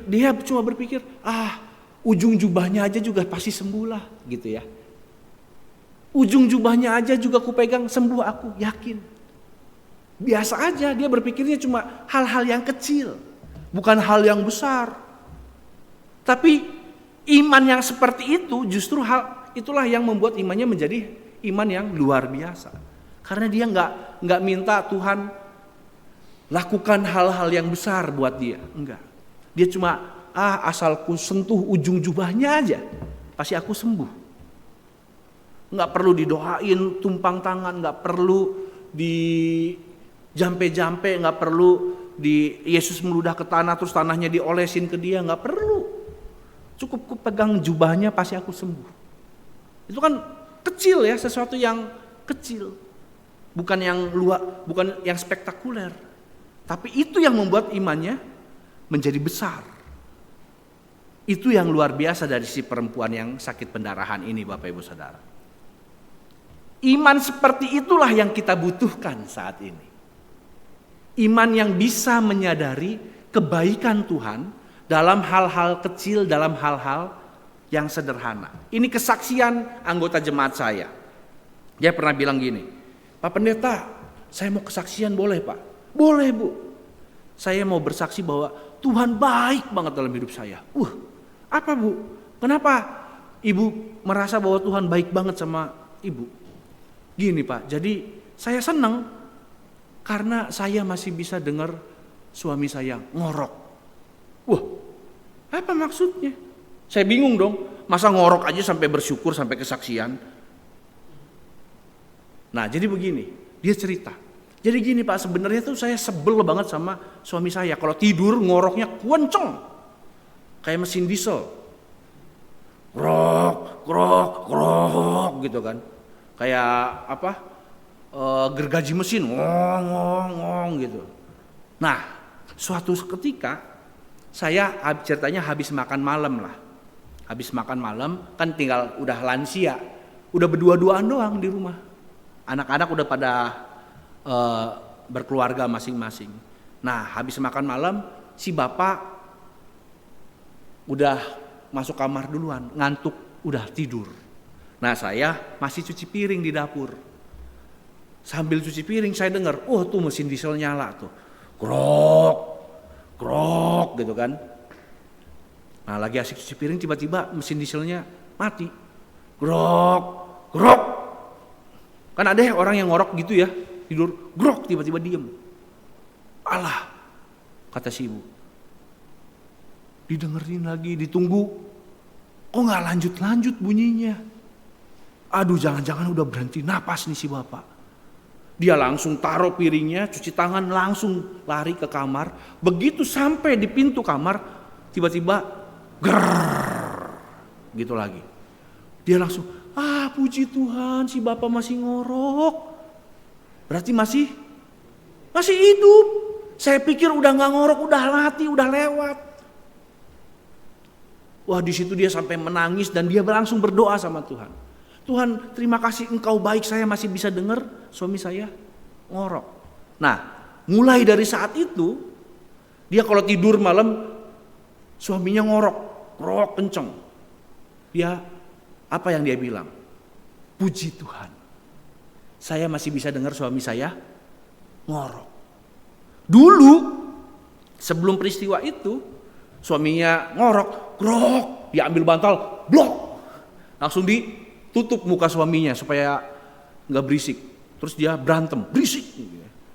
Dia cuma berpikir, ujung jubahnya aja juga pasti sembuh lah gitu ya. Ujung jubahnya aja juga kupegang sembuh aku, yakin. Biasa aja, dia berpikirnya cuma hal-hal yang kecil, bukan hal yang besar. Tapi iman yang seperti itu justru itulah yang membuat imannya menjadi iman yang luar biasa. Karena dia nggak minta Tuhan lakukan hal-hal yang besar buat dia, enggak. Dia cuma asalku sentuh ujung jubahnya aja, pasti aku sembuh. Nggak perlu didoain tumpang tangan, nggak perlu di jampe-jampe, nggak perlu di Yesus meludah ke tanah terus tanahnya diolesin ke dia, nggak perlu. Cukup ku pegang jubahnya pasti aku sembuh. Itu kan kecil ya, sesuatu yang kecil, bukan yang luar, bukan yang spektakuler. Tapi itu yang membuat imannya menjadi besar. Itu yang luar biasa dari si perempuan yang sakit pendarahan ini, Bapak Ibu Saudara. Iman seperti itulah yang kita butuhkan saat ini. Iman yang bisa menyadari kebaikan Tuhan dalam hal-hal kecil, dalam hal-hal yang sederhana. Ini kesaksian anggota jemaat saya. Dia pernah bilang gini, Pak Pendeta, saya mau kesaksian boleh Pak? Boleh Bu. Saya mau bersaksi bahwa Tuhan baik banget dalam hidup saya. Apa Bu? Kenapa Ibu merasa bahwa Tuhan baik banget sama Ibu? Gini Pak, jadi saya senang karena saya masih bisa dengar suami saya ngorok. Apa maksudnya? Saya bingung dong, masa ngorok aja sampai bersyukur, sampai kesaksian. Nah jadi begini, dia cerita. Jadi gini Pak, sebenarnya tuh saya sebel banget sama suami saya. Kalau tidur ngoroknya kenceng, kayak mesin diesel. Krok, krok, krok gitu kan. Kayak gergaji mesin, ngong, ngong, ngong gitu. Nah, suatu ketika saya ceritanya habis makan malam lah. Habis makan malam kan tinggal udah lansia, udah berdua-duaan doang di rumah. Anak-anak udah pada berkeluarga masing-masing. Nah, habis makan malam si bapak udah masuk kamar duluan, ngantuk, udah tidur. Nah saya masih cuci piring di dapur. Sambil cuci piring saya dengar, tuh mesin diesel nyala tuh. Krok, krok gitu kan. Nah lagi asik cuci piring tiba-tiba mesin dieselnya mati. Krok, krok. Kan ada orang yang ngorok gitu ya, tidur, grok tiba-tiba diem. Alah, kata si ibu. Didengerin lagi, ditunggu. Kok gak lanjut-lanjut bunyinya? Aduh jangan-jangan udah berhenti napas nih si bapak. Dia langsung taruh piringnya, cuci tangan, langsung lari ke kamar. Begitu sampai di pintu kamar, tiba-tiba grrrr, gitu lagi. Dia langsung, puji Tuhan si Bapak masih ngorok. Berarti masih hidup. Saya pikir udah gak ngorok, udah mati, udah lewat. Wah, di situ dia sampai menangis dan dia langsung berdoa sama Tuhan. Tuhan, terima kasih Engkau baik, saya masih bisa dengar suami saya ngorok. Nah, mulai dari saat itu, dia kalau tidur malam, suaminya ngorok kenceng. Dia, apa yang dia bilang? Puji Tuhan, saya masih bisa dengar suami saya ngorok. Dulu, sebelum peristiwa itu, suaminya ngorok, grok, dia ambil bantal, blok, langsung ditutup muka suaminya supaya nggak berisik. Terus dia berantem, berisik,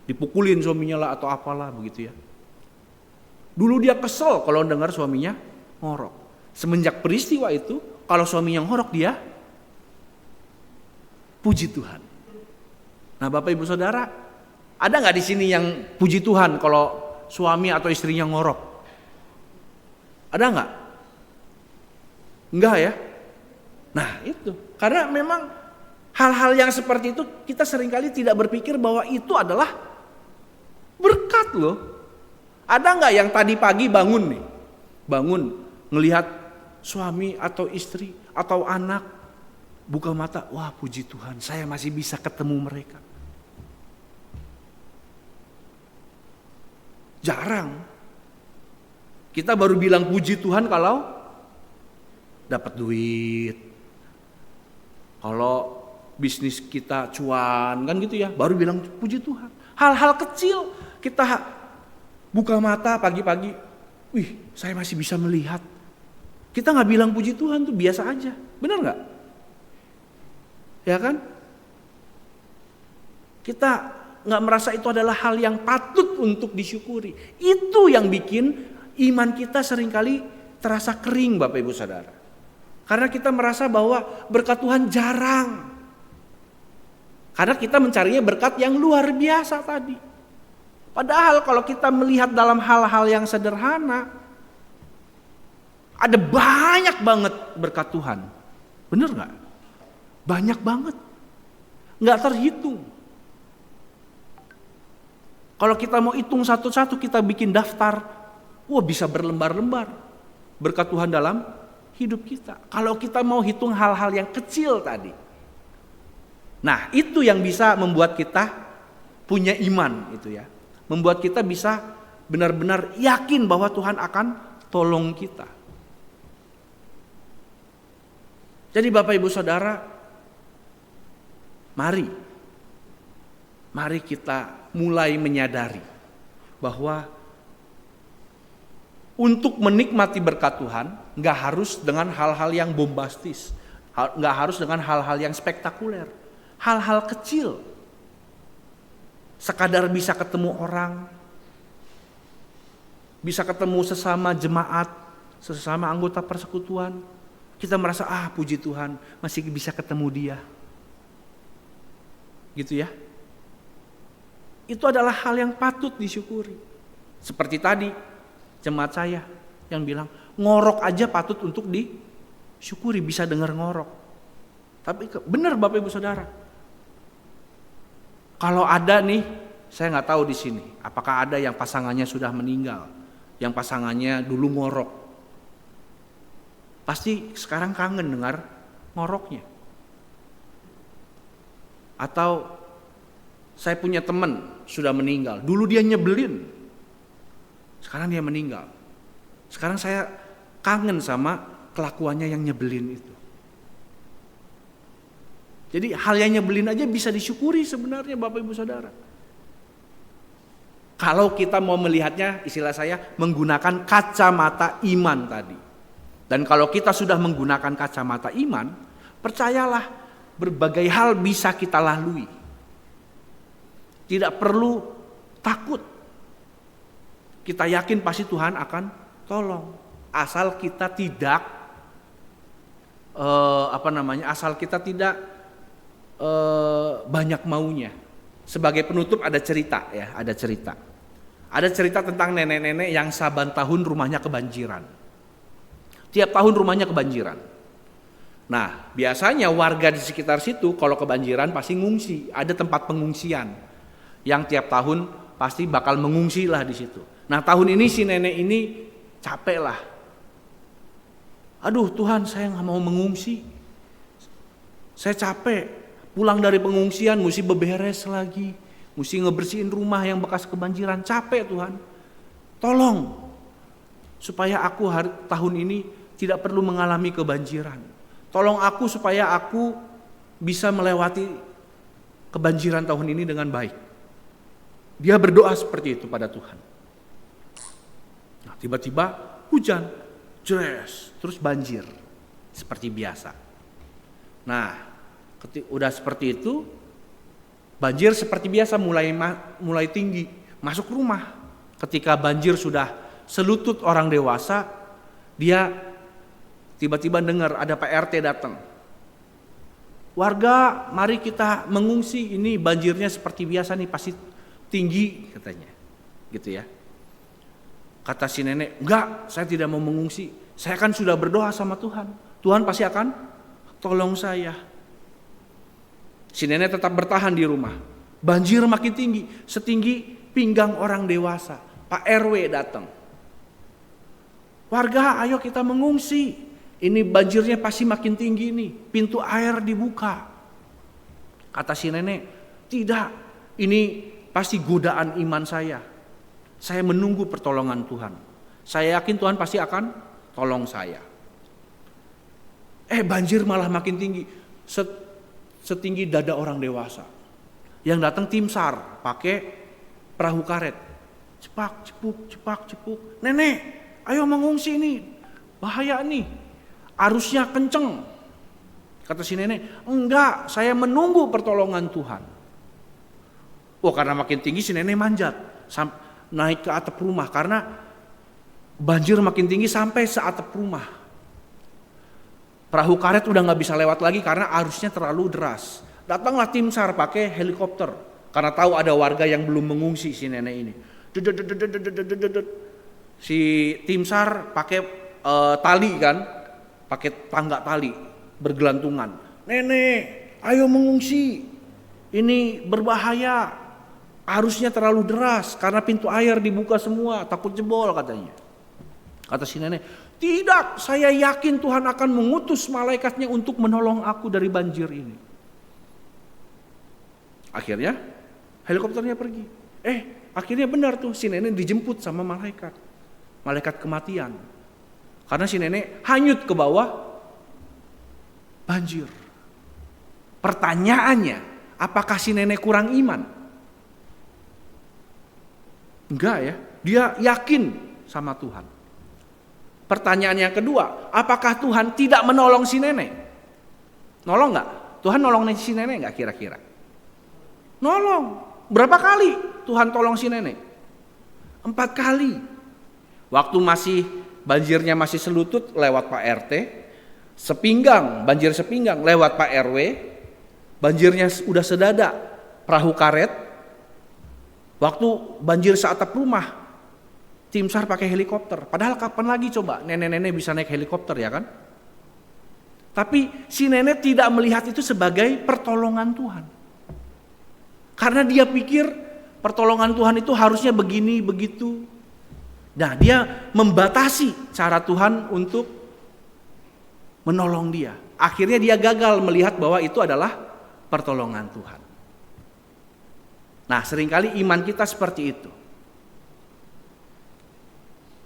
dipukulin suaminya lah atau apalah begitu ya. Dulu dia kesel kalau dengar suaminya ngorok. Semenjak peristiwa itu, kalau suaminya ngorok dia puji Tuhan. Nah, Bapak Ibu Saudara, ada nggak di sini yang puji Tuhan kalau suami atau istrinya ngorok? Ada nggak? Enggak ya? Nah itu, karena memang hal-hal yang seperti itu kita seringkali tidak berpikir bahwa itu adalah berkat loh. Ada nggak yang tadi pagi bangun ngelihat suami atau istri atau anak buka mata, wah puji Tuhan saya masih bisa ketemu mereka. Jarang. Kita baru bilang puji Tuhan kalau dapat duit. Kalau bisnis kita cuan kan gitu ya, baru bilang puji Tuhan. Hal-hal kecil kita buka mata pagi-pagi, wih saya masih bisa melihat. Kita gak bilang puji Tuhan tuh biasa aja, benar gak? Ya kan? Kita gak merasa itu adalah hal yang patut untuk disyukuri. Itu yang bikin iman kita seringkali terasa kering Bapak Ibu Saudara. Karena kita merasa bahwa berkat Tuhan jarang. Karena kita mencarinya berkat yang luar biasa tadi. Padahal kalau kita melihat dalam hal-hal yang sederhana, ada banyak banget berkat Tuhan. Bener gak? Banyak banget. Gak terhitung. Kalau kita mau hitung satu-satu, kita bikin daftar, wah bisa berlembar-lembar berkat Tuhan dalam hidup kita. Kalau kita mau hitung hal-hal yang kecil tadi. Nah itu yang bisa membuat kita punya iman itu ya. Membuat kita bisa benar-benar yakin bahwa Tuhan akan tolong kita. Jadi Bapak Ibu Saudara, mari kita mulai menyadari bahwa untuk menikmati berkat Tuhan gak harus dengan hal-hal yang bombastis, gak harus dengan hal-hal yang spektakuler. Hal-hal kecil, sekadar bisa ketemu orang, bisa ketemu sesama jemaat, sesama anggota persekutuan, kita merasa puji Tuhan masih bisa ketemu dia. Gitu ya. Itu adalah hal yang patut disyukuri. Seperti tadi jemaat saya yang bilang ngorok aja patut untuk disyukuri, bisa dengar ngorok. Tapi benar Bapak Ibu Saudara. Kalau ada nih, saya nggak tahu di sini, apakah ada yang pasangannya sudah meninggal, yang pasangannya dulu ngorok. Pasti sekarang kangen dengar ngoroknya. Atau saya punya teman sudah meninggal, dulu dia nyebelin, sekarang dia meninggal. Sekarang saya kangen sama kelakuannya yang nyebelin itu. Jadi hal yang nyebelin aja bisa disyukuri sebenarnya Bapak Ibu Saudara. Kalau kita mau melihatnya, istilah saya menggunakan kacamata iman tadi. Dan kalau kita sudah menggunakan kacamata iman, percayalah berbagai hal bisa kita lalui. Tidak perlu takut. Kita yakin pasti Tuhan akan tolong. Asal kita tidak asal kita tidak banyak maunya. sebagai penutup ada cerita ya, ada cerita. Ada cerita tentang nenek-nenek yang saban tahun rumahnya kebanjiran. Tiap tahun rumahnya kebanjiran. Nah, biasanya warga di sekitar situ kalau kebanjiran pasti ngungsi, ada tempat pengungsian yang tiap tahun pasti bakal mengungsi lah di situ. Nah, tahun ini si nenek ini capek lah. Aduh Tuhan, saya nggak mau mengungsi. Saya capek, pulang dari pengungsian mesti beberes lagi, mesti ngebersihin rumah yang bekas kebanjiran. Capek Tuhan, tolong supaya aku tahun ini tidak perlu mengalami kebanjiran. Tolong aku supaya aku bisa melewati kebanjiran tahun ini dengan baik. Dia berdoa seperti itu pada Tuhan. Nah, tiba-tiba hujan, jres, terus banjir seperti biasa. Nah, udah seperti itu, banjir seperti biasa mulai tinggi, masuk rumah. Ketika banjir sudah selutut orang dewasa, dia tiba-tiba dengar ada Pak RT datang. Warga, mari kita mengungsi, ini banjirnya seperti biasa nih, pasti tinggi katanya. Gitu ya. Kata si nenek, enggak, saya tidak mau mengungsi. Saya kan sudah berdoa sama Tuhan. Tuhan pasti akan tolong saya. Si nenek tetap bertahan di rumah. Banjir makin tinggi, setinggi pinggang orang dewasa. Pak RW datang. Warga, ayo kita mengungsi. Ini banjirnya pasti makin tinggi nih. Pintu air dibuka. Kata si nenek, tidak. Ini pasti godaan iman saya. Saya menunggu pertolongan Tuhan. Saya yakin Tuhan pasti akan tolong saya. Banjir malah makin tinggi. Setinggi dada orang dewasa. Yang datang tim SAR pakai perahu karet. Cepak, cepuk, cepak, cepuk. Nenek, ayo mengungsi nih. Bahaya nih. Arusnya kenceng. Kata si nenek, enggak, saya menunggu pertolongan Tuhan. Karena makin tinggi si nenek manjat. Naik ke atap rumah karena banjir makin tinggi sampai seatap rumah. Perahu karet udah nggak bisa lewat lagi karena arusnya terlalu deras. Datanglah tim SAR pakai helikopter karena tahu ada warga yang belum mengungsi si nenek ini. Si tim SAR pakai tali kan, pakai tangga tali bergelantungan. Nenek, ayo mengungsi. Ini berbahaya. Arusnya terlalu deras karena pintu air dibuka semua, takut jebol katanya. Kata si nenek, tidak, saya yakin Tuhan akan mengutus malaikatnya untuk menolong aku dari banjir ini. Akhirnya helikopternya pergi. Akhirnya benar tuh si nenek dijemput sama malaikat. Malaikat kematian. Karena si nenek hanyut ke bawah banjir. Pertanyaannya, apakah si nenek kurang iman? Enggak ya, dia yakin sama Tuhan. Pertanyaan yang kedua, apakah Tuhan tidak menolong si nenek? Nolong enggak? Tuhan nolong si nenek enggak kira-kira? Nolong. Berapa kali Tuhan tolong si nenek? 4 kali. Waktu banjirnya masih selutut lewat Pak RT, banjir sepinggang lewat Pak RW, banjirnya udah sedada, perahu karet. Waktu banjir seatap rumah, tim SAR pakai helikopter. Padahal kapan lagi coba nenek-nenek bisa naik helikopter ya kan? Tapi si nenek tidak melihat itu sebagai pertolongan Tuhan. Karena dia pikir pertolongan Tuhan itu harusnya begini, begitu. Nah, dia membatasi cara Tuhan untuk menolong dia. Akhirnya dia gagal melihat bahwa itu adalah pertolongan Tuhan. Nah, seringkali iman kita seperti itu.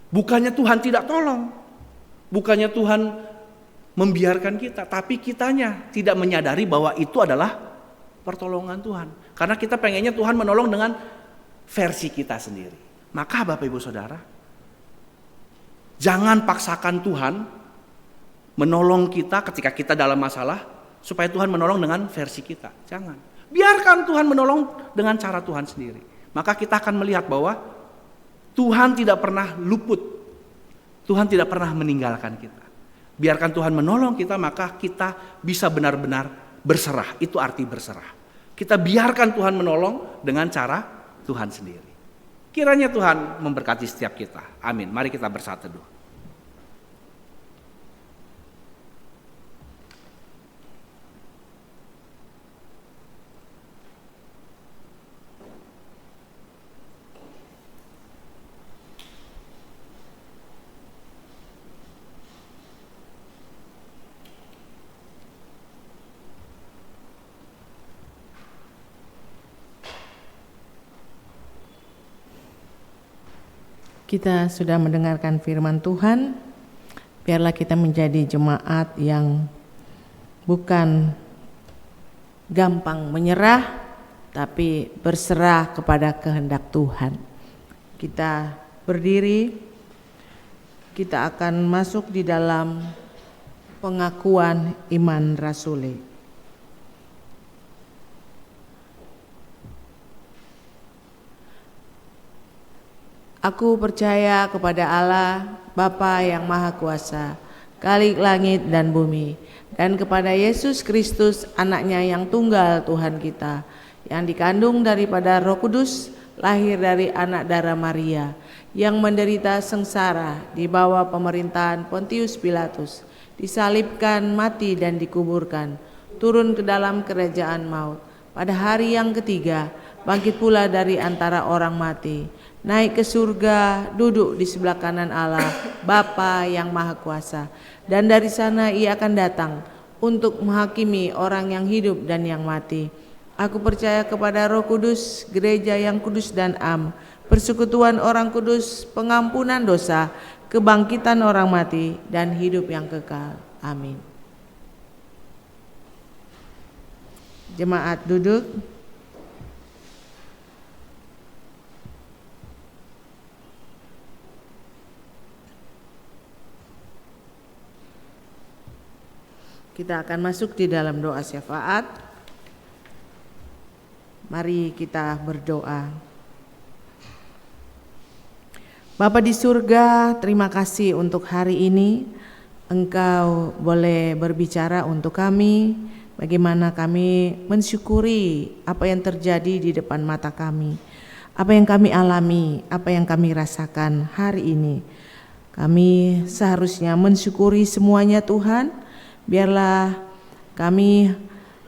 Bukannya Tuhan tidak tolong, bukannya Tuhan membiarkan kita, tapi kitanya tidak menyadari bahwa itu adalah pertolongan Tuhan. Karena kita pengennya Tuhan menolong dengan versi kita sendiri. Maka Bapak Ibu Saudara, jangan paksakan Tuhan menolong kita ketika kita dalam masalah, supaya Tuhan menolong dengan versi kita. Jangan. Biarkan Tuhan menolong dengan cara Tuhan sendiri. Maka kita akan melihat bahwa Tuhan tidak pernah luput. Tuhan tidak pernah meninggalkan kita. Biarkan Tuhan menolong kita, maka kita bisa benar-benar berserah. Itu arti berserah. Kita biarkan Tuhan menolong dengan cara Tuhan sendiri. Kiranya Tuhan memberkati setiap kita. Amin. Mari kita bersatu teduh. Kita sudah mendengarkan firman Tuhan, biarlah kita menjadi jemaat yang bukan gampang menyerah, tapi berserah kepada kehendak Tuhan. Kita berdiri, kita akan masuk di dalam pengakuan iman rasuli. Aku percaya kepada Allah, Bapa yang Maha Kuasa, Khalik langit dan bumi, dan kepada Yesus Kristus, Anaknya yang tunggal Tuhan kita, yang dikandung daripada Roh Kudus, lahir dari anak darah Maria, yang menderita sengsara di bawah pemerintahan Pontius Pilatus, disalibkan, mati dan dikuburkan, turun ke dalam kerajaan maut. Pada hari yang ketiga, bangkit pula dari antara orang mati, naik ke surga, duduk di sebelah kanan Allah, Bapa yang Maha Kuasa. Dan dari sana ia akan datang untuk menghakimi orang yang hidup dan yang mati. Aku percaya kepada Roh Kudus, gereja yang kudus dan am, persekutuan orang kudus, pengampunan dosa, kebangkitan orang mati, dan hidup yang kekal. Amin. Jemaat duduk. Kita akan masuk di dalam doa syafaat. Mari kita berdoa. Bapa di surga, terima kasih untuk hari ini. Engkau boleh berbicara untuk kami, bagaimana kami mensyukuri apa yang terjadi di depan mata kami, apa yang kami alami, apa yang kami rasakan hari ini. Kami seharusnya mensyukuri semuanya Tuhan. Biarlah kami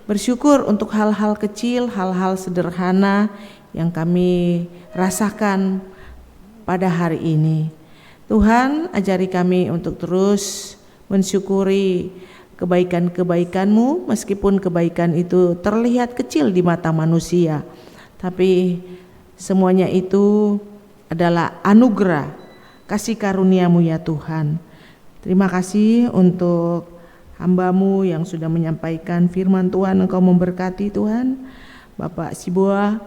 bersyukur untuk hal-hal kecil, hal-hal sederhana yang kami rasakan pada hari ini. Tuhan, ajari kami untuk terus mensyukuri kebaikan-kebaikan-Mu, meskipun kebaikan itu terlihat kecil di mata manusia, tapi semuanya itu adalah anugerah kasih karunia-Mu ya Tuhan. Terima kasih untuk hamba-Mu yang sudah menyampaikan firman Tuhan. Engkau memberkati Tuhan. Bapak Sibea,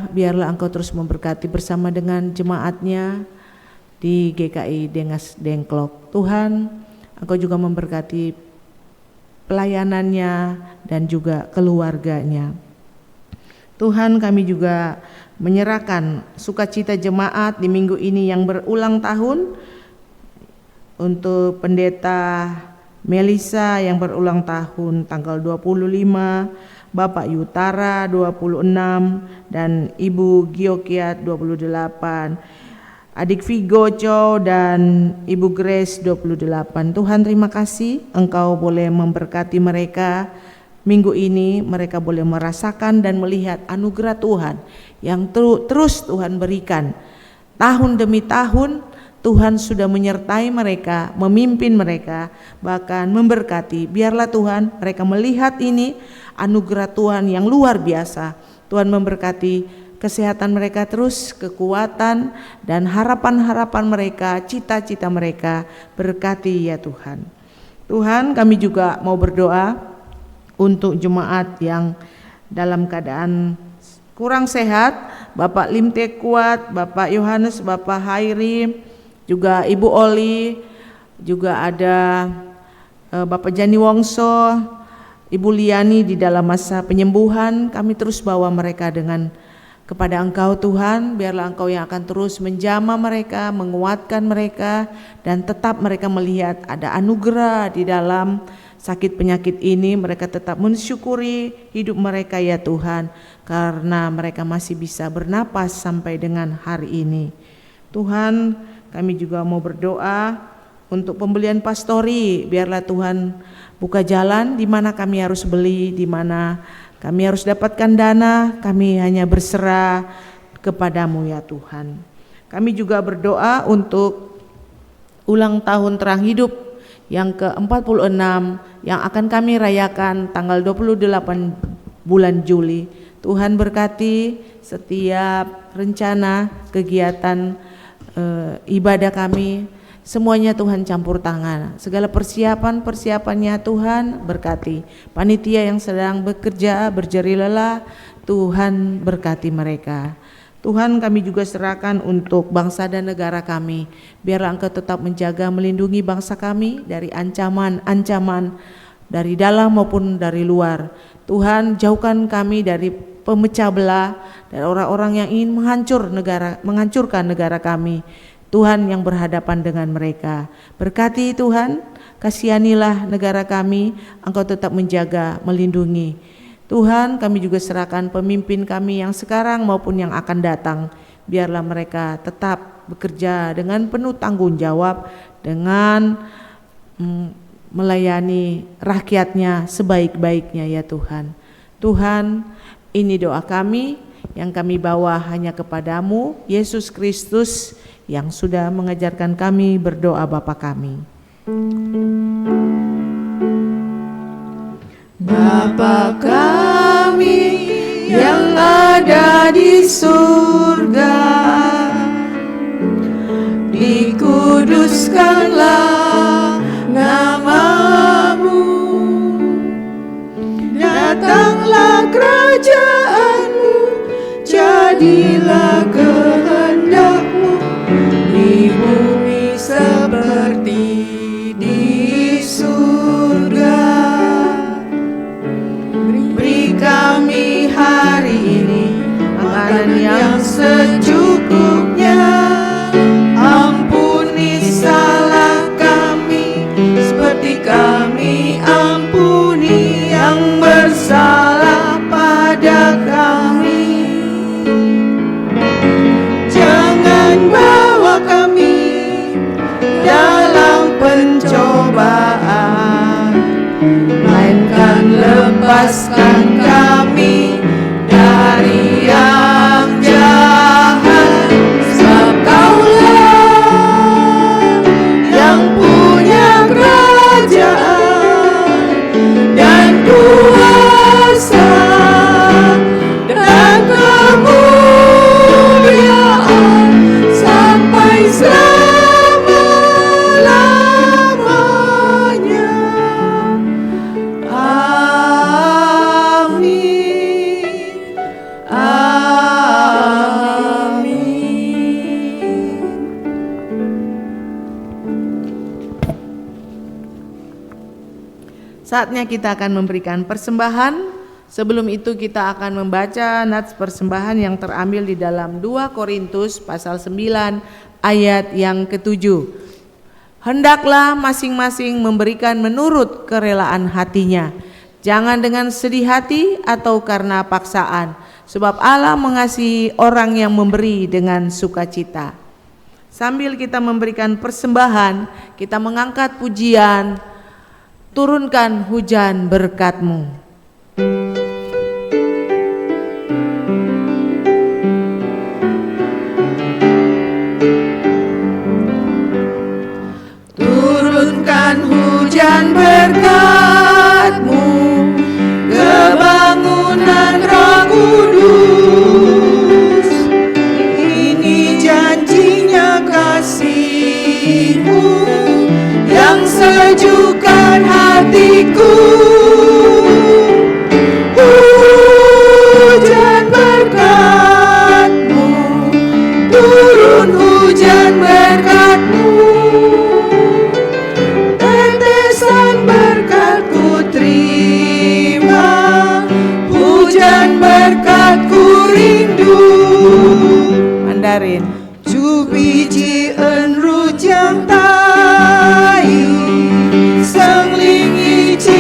biarlah Engkau terus memberkati bersama dengan jemaatnya di GKI Dengas Dengklok. Tuhan, Engkau juga memberkati pelayanannya dan juga keluarganya. Tuhan, kami juga menyerahkan sukacita jemaat di minggu ini yang berulang tahun untuk pendeta Melisa yang berulang tahun tanggal 25, Bapak Yutara 26, dan Ibu Giokiat 28, Adik Vigo Chow dan Ibu Grace 28. Tuhan, terima kasih Engkau boleh memberkati mereka minggu ini. Mereka boleh merasakan dan melihat anugerah Tuhan yang terus Tuhan berikan. Tahun demi tahun Tuhan sudah menyertai mereka, memimpin mereka, bahkan memberkati. Biarlah Tuhan mereka melihat ini anugerah Tuhan yang luar biasa. Tuhan memberkati kesehatan mereka terus, kekuatan dan harapan-harapan mereka, cita-cita mereka. Berkati ya Tuhan. Tuhan, kami juga mau berdoa untuk jemaat yang dalam keadaan kurang sehat. Bapak Limte Kuat, Bapak Yohanes, Bapak Hairi, juga Ibu Oli, juga ada Bapak Jani Wongso, Ibu Liani di dalam masa penyembuhan. Kami terus bawa mereka kepada Engkau Tuhan. Biarlah Engkau yang akan terus menjamah mereka, menguatkan mereka, dan tetap mereka melihat ada anugerah di dalam sakit penyakit ini, mereka tetap mensyukuri hidup mereka ya Tuhan, karena mereka masih bisa bernapas sampai dengan hari ini. Tuhan, kami juga mau berdoa untuk pembelian pastori, biarlah Tuhan buka jalan di mana kami harus beli, di mana kami harus dapatkan dana, kami hanya berserah kepadamu ya Tuhan. Kami juga berdoa untuk ulang tahun Terang Hidup yang ke-46 yang akan kami rayakan tanggal 28 bulan Juli. Tuhan berkati setiap rencana kegiatan ibadah kami, semuanya Tuhan campur tangan. Segala persiapannya Tuhan berkati. Panitia yang sedang bekerja berjeri lelah, Tuhan berkati mereka. Tuhan, kami juga serahkan untuk bangsa dan negara kami. Biarlah Engkau tetap menjaga, melindungi bangsa kami dari ancaman-ancaman dari dalam maupun dari luar. Tuhan, jauhkan kami dari pemecah belah, dari orang-orang yang ingin menghancurkan negara kami. Tuhan yang berhadapan dengan mereka. Berkati Tuhan, kasihanilah negara kami, Engkau tetap menjaga, melindungi. Tuhan, kami juga serahkan pemimpin kami yang sekarang maupun yang akan datang. Biarlah mereka tetap bekerja dengan penuh tanggung jawab, dengan melayani rakyatnya sebaik-baiknya ya Tuhan. Tuhan, ini doa kami yang kami bawa hanya kepadamu, Yesus Kristus, yang sudah mengajarkan kami berdoa Bapa kami. Bapa kami yang ada di surga, dikuduskanlah nama-Mu, datanglah kerajaan-Mu, jadilah kehendak-Mu di bumi seperti di surga. Beri kami hari ini makanan yang secukupnya. Ampuni salah kami seperti kami ampuni yang bersalah pada kami. Jangan bawa kami dalam pencobaan, melainkan lepaskan kami dari yang jahat. Sebab Kaulah yang punya kerajaan dan kuasa dan kemuliaan sampai selama-lamanya. Amin. Amin. Saatnya kita akan memberikan persembahan. Sebelum itu kita akan membaca nats persembahan yang terambil di dalam 2 Korintus pasal 9 ayat yang ke-7. Hendaklah masing-masing memberikan menurut kerelaan hatinya, jangan dengan sedih hati atau karena paksaan, sebab Allah mengasihi orang yang memberi dengan sukacita. Sambil kita memberikan persembahan, kita mengangkat pujian, turunkan hujan berkat-Mu. Turunkan hujan berkat-Mu, kebangunan Roh Kudus. Ini janjinya kasih-Mu yang sejukkan hatiku. Hujan berkat-Mu, turun hujan berkat-Mu. Tetesan berkat-Ku terima, hujan berkat-Ku rindu. Mandarin. Chu biji en ru jiang tai, seng ling yi ji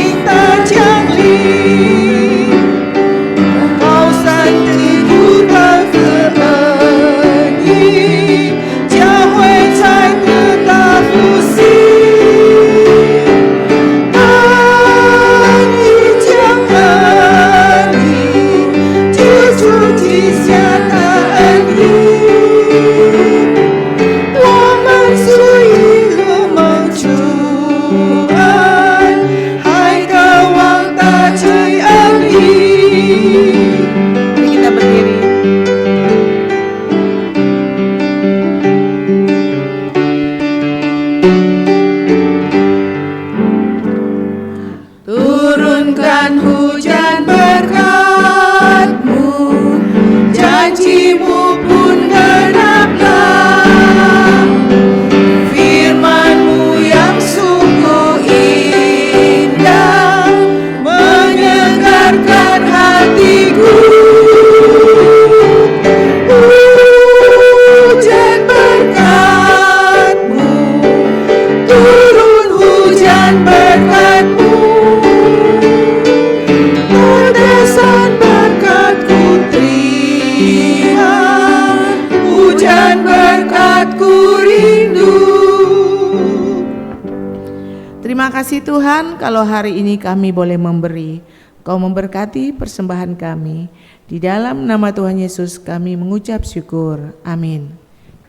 Terima kasih Tuhan kalau hari ini kami boleh memberi. Kau memberkati persembahan kami. Di dalam nama Tuhan Yesus kami mengucap syukur. Amin.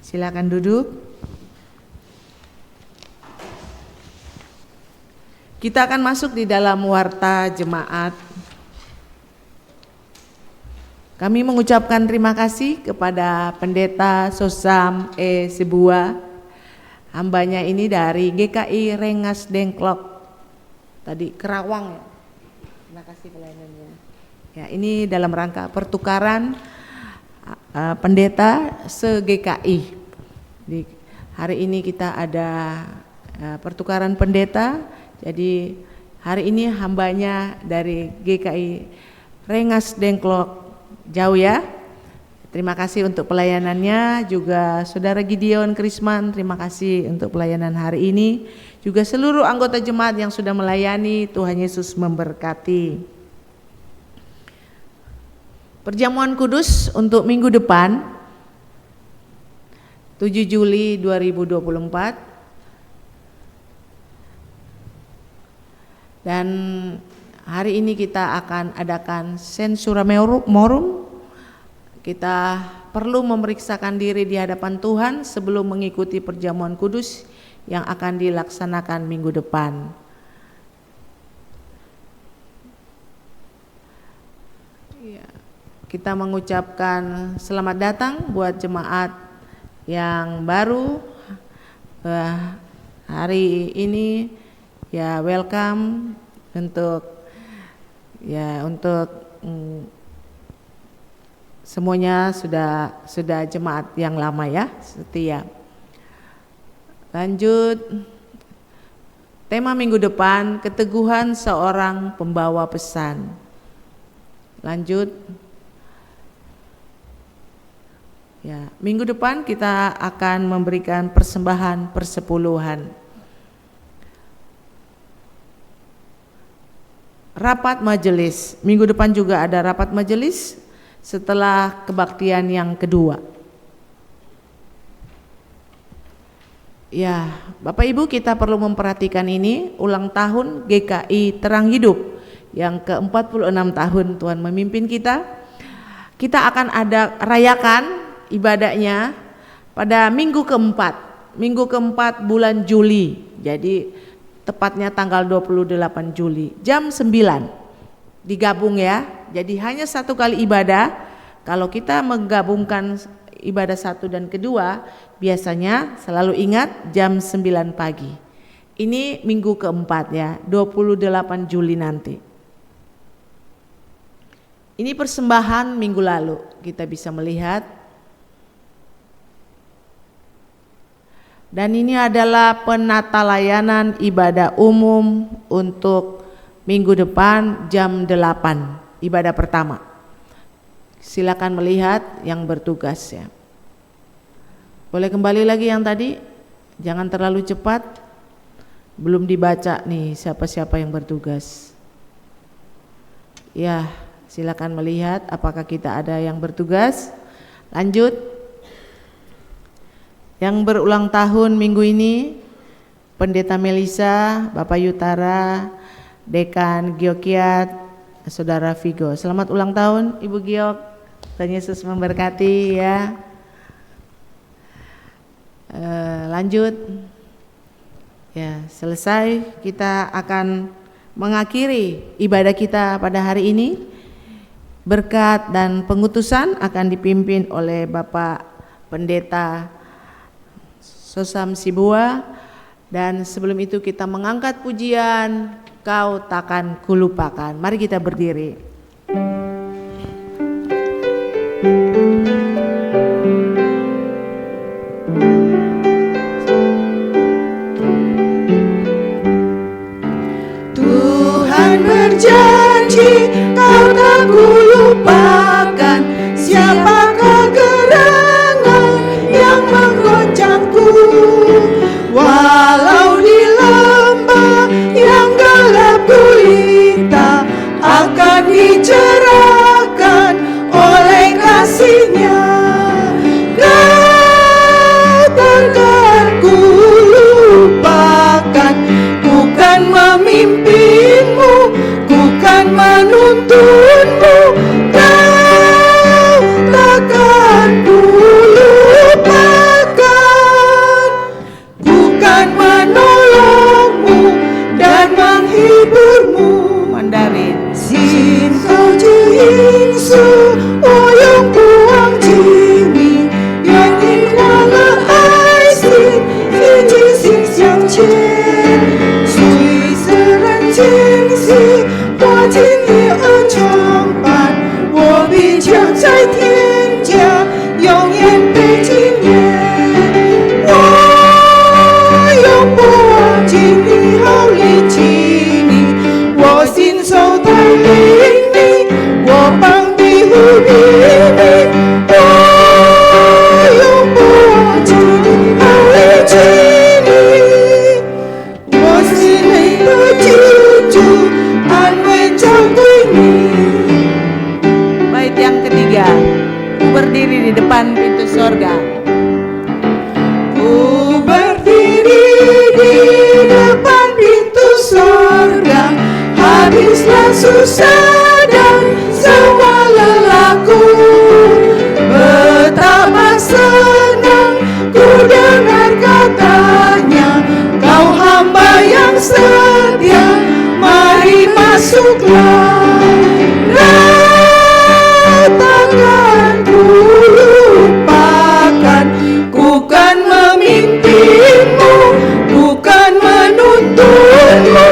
Silakan duduk. Kita akan masuk di dalam warta jemaat. Kami mengucapkan terima kasih kepada Pendeta Sosam Sibua, hambanya ini dari GKI Rengas Dengklok, tadi Kerawang ya. Terima kasih pelayanannya. Ya, ini dalam rangka pertukaran pendeta se-GKI. Hari ini kita ada pertukaran pendeta. Jadi hari ini hambanya dari GKI Rengas Dengklok jauh ya. Terima kasih untuk pelayanannya, juga Saudara Gideon Krisman, terima kasih untuk pelayanan hari ini. Juga seluruh anggota jemaat yang sudah melayani, Tuhan Yesus memberkati. Perjamuan kudus untuk minggu depan 7 Juli 2024. Dan hari ini kita akan adakan sensura morum. Kita perlu memeriksakan diri di hadapan Tuhan sebelum mengikuti perjamuan kudus yang akan dilaksanakan minggu depan. Ya, kita mengucapkan selamat datang buat jemaat yang baru hari ini. Ya, welcome untuk semuanya sudah jemaat yang lama ya, setia. Lanjut, tema minggu depan, keteguhan seorang pembawa pesan. Lanjut, ya, minggu depan kita akan memberikan persembahan persepuluhan. Rapat majelis, minggu depan juga ada rapat majelis setelah kebaktian yang kedua. Ya, Bapak Ibu, kita perlu memperhatikan ini ulang tahun GKI Terang Hidup yang ke-46 tahun Tuhan memimpin kita. Kita akan ada rayakan ibadahnya pada minggu keempat bulan Juli. Jadi tepatnya tanggal 28 Juli jam 9 digabung ya. Jadi hanya satu kali ibadah. Kalau kita menggabungkan ibadah satu dan kedua, biasanya selalu ingat jam 9 pagi. Ini minggu keempat ya, 28 Juli nanti. Ini persembahan minggu lalu, kita bisa melihat. Dan ini adalah penata layanan ibadah umum untuk minggu depan jam 8, ibadah pertama. Silakan melihat yang bertugas ya. Boleh kembali lagi yang tadi, jangan terlalu cepat, belum dibaca nih siapa-siapa yang bertugas. Ya, silakan melihat apakah kita ada yang bertugas. Lanjut. Yang berulang tahun minggu ini, Pendeta Melisa, Bapak Yutara, Dekan Giokiat, Saudara Vigo. Selamat ulang tahun Ibu Giok, Tuhan Yesus memberkati ya. Lanjut. Ya, selesai, kita akan mengakhiri ibadah kita pada hari ini. Berkat dan pengutusan akan dipimpin oleh Bapak Pendeta Sosam Sibua, dan sebelum itu kita mengangkat pujian Kau Takkan Kulupakan. Mari kita berdiri. Tuhan berjanji Kau tak kulupakan. Siapakah gerangan yang menggoncangku? Walau di lembah yang gelap gulita, akan dicerahkan oleh kasih-Nya. Kau takkan kulupakan, bukan menuntunmu, kau takkan kulupakan. Ku kan menolongmu dan menghiburmu. Mandarin. 心靠着因素，我永不忘记你，愿你忘了爱心，一起心向前。虽然惊喜，我今夜而常伴，我必将在天家永远被纪念。我永不忘记你，好离弃你，我亲手带领你，我帮庇护你，我永不忘记你，好离弃你，我心里的记住，安慰照顾你。 Bait yang ketiga, ku berdiri di depan pintu sorga. Ku berdiri di depan pintu sorga, habislah susah dan semua lelahku. Betapa senang ku dengar katanya, kau hamba yang setia, mari masuklah. Takkan ku lupakan, ku kan memimpinmu, bukan menuntunmu.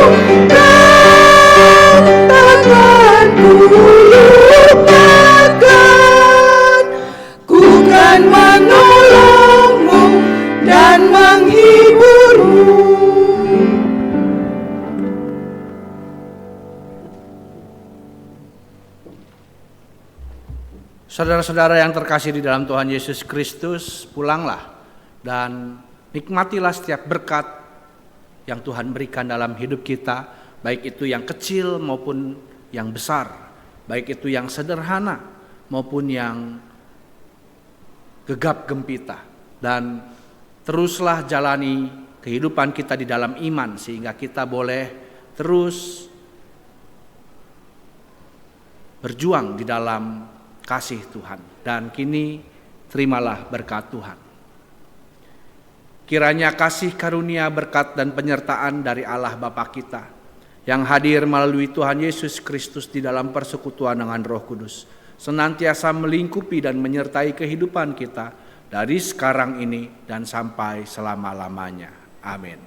Kau takkan ku lupakan, ku kan menolongmu dan menghiburmu. Saudara-saudara yang terkasih di dalam Tuhan Yesus Kristus, pulanglah dan nikmatilah setiap berkat yang Tuhan berikan dalam hidup kita, baik itu yang kecil maupun yang besar, baik itu yang sederhana maupun yang gegap gempita. Dan teruslah jalani kehidupan kita di dalam iman sehingga kita boleh terus berjuang di dalam kasih Tuhan. Dan kini terimalah berkat Tuhan. Kiranya kasih karunia, berkat dan penyertaan dari Allah Bapa kita yang hadir melalui Tuhan Yesus Kristus di dalam persekutuan dengan Roh Kudus senantiasa melingkupi dan menyertai kehidupan kita dari sekarang ini dan sampai selama-lamanya. Amin.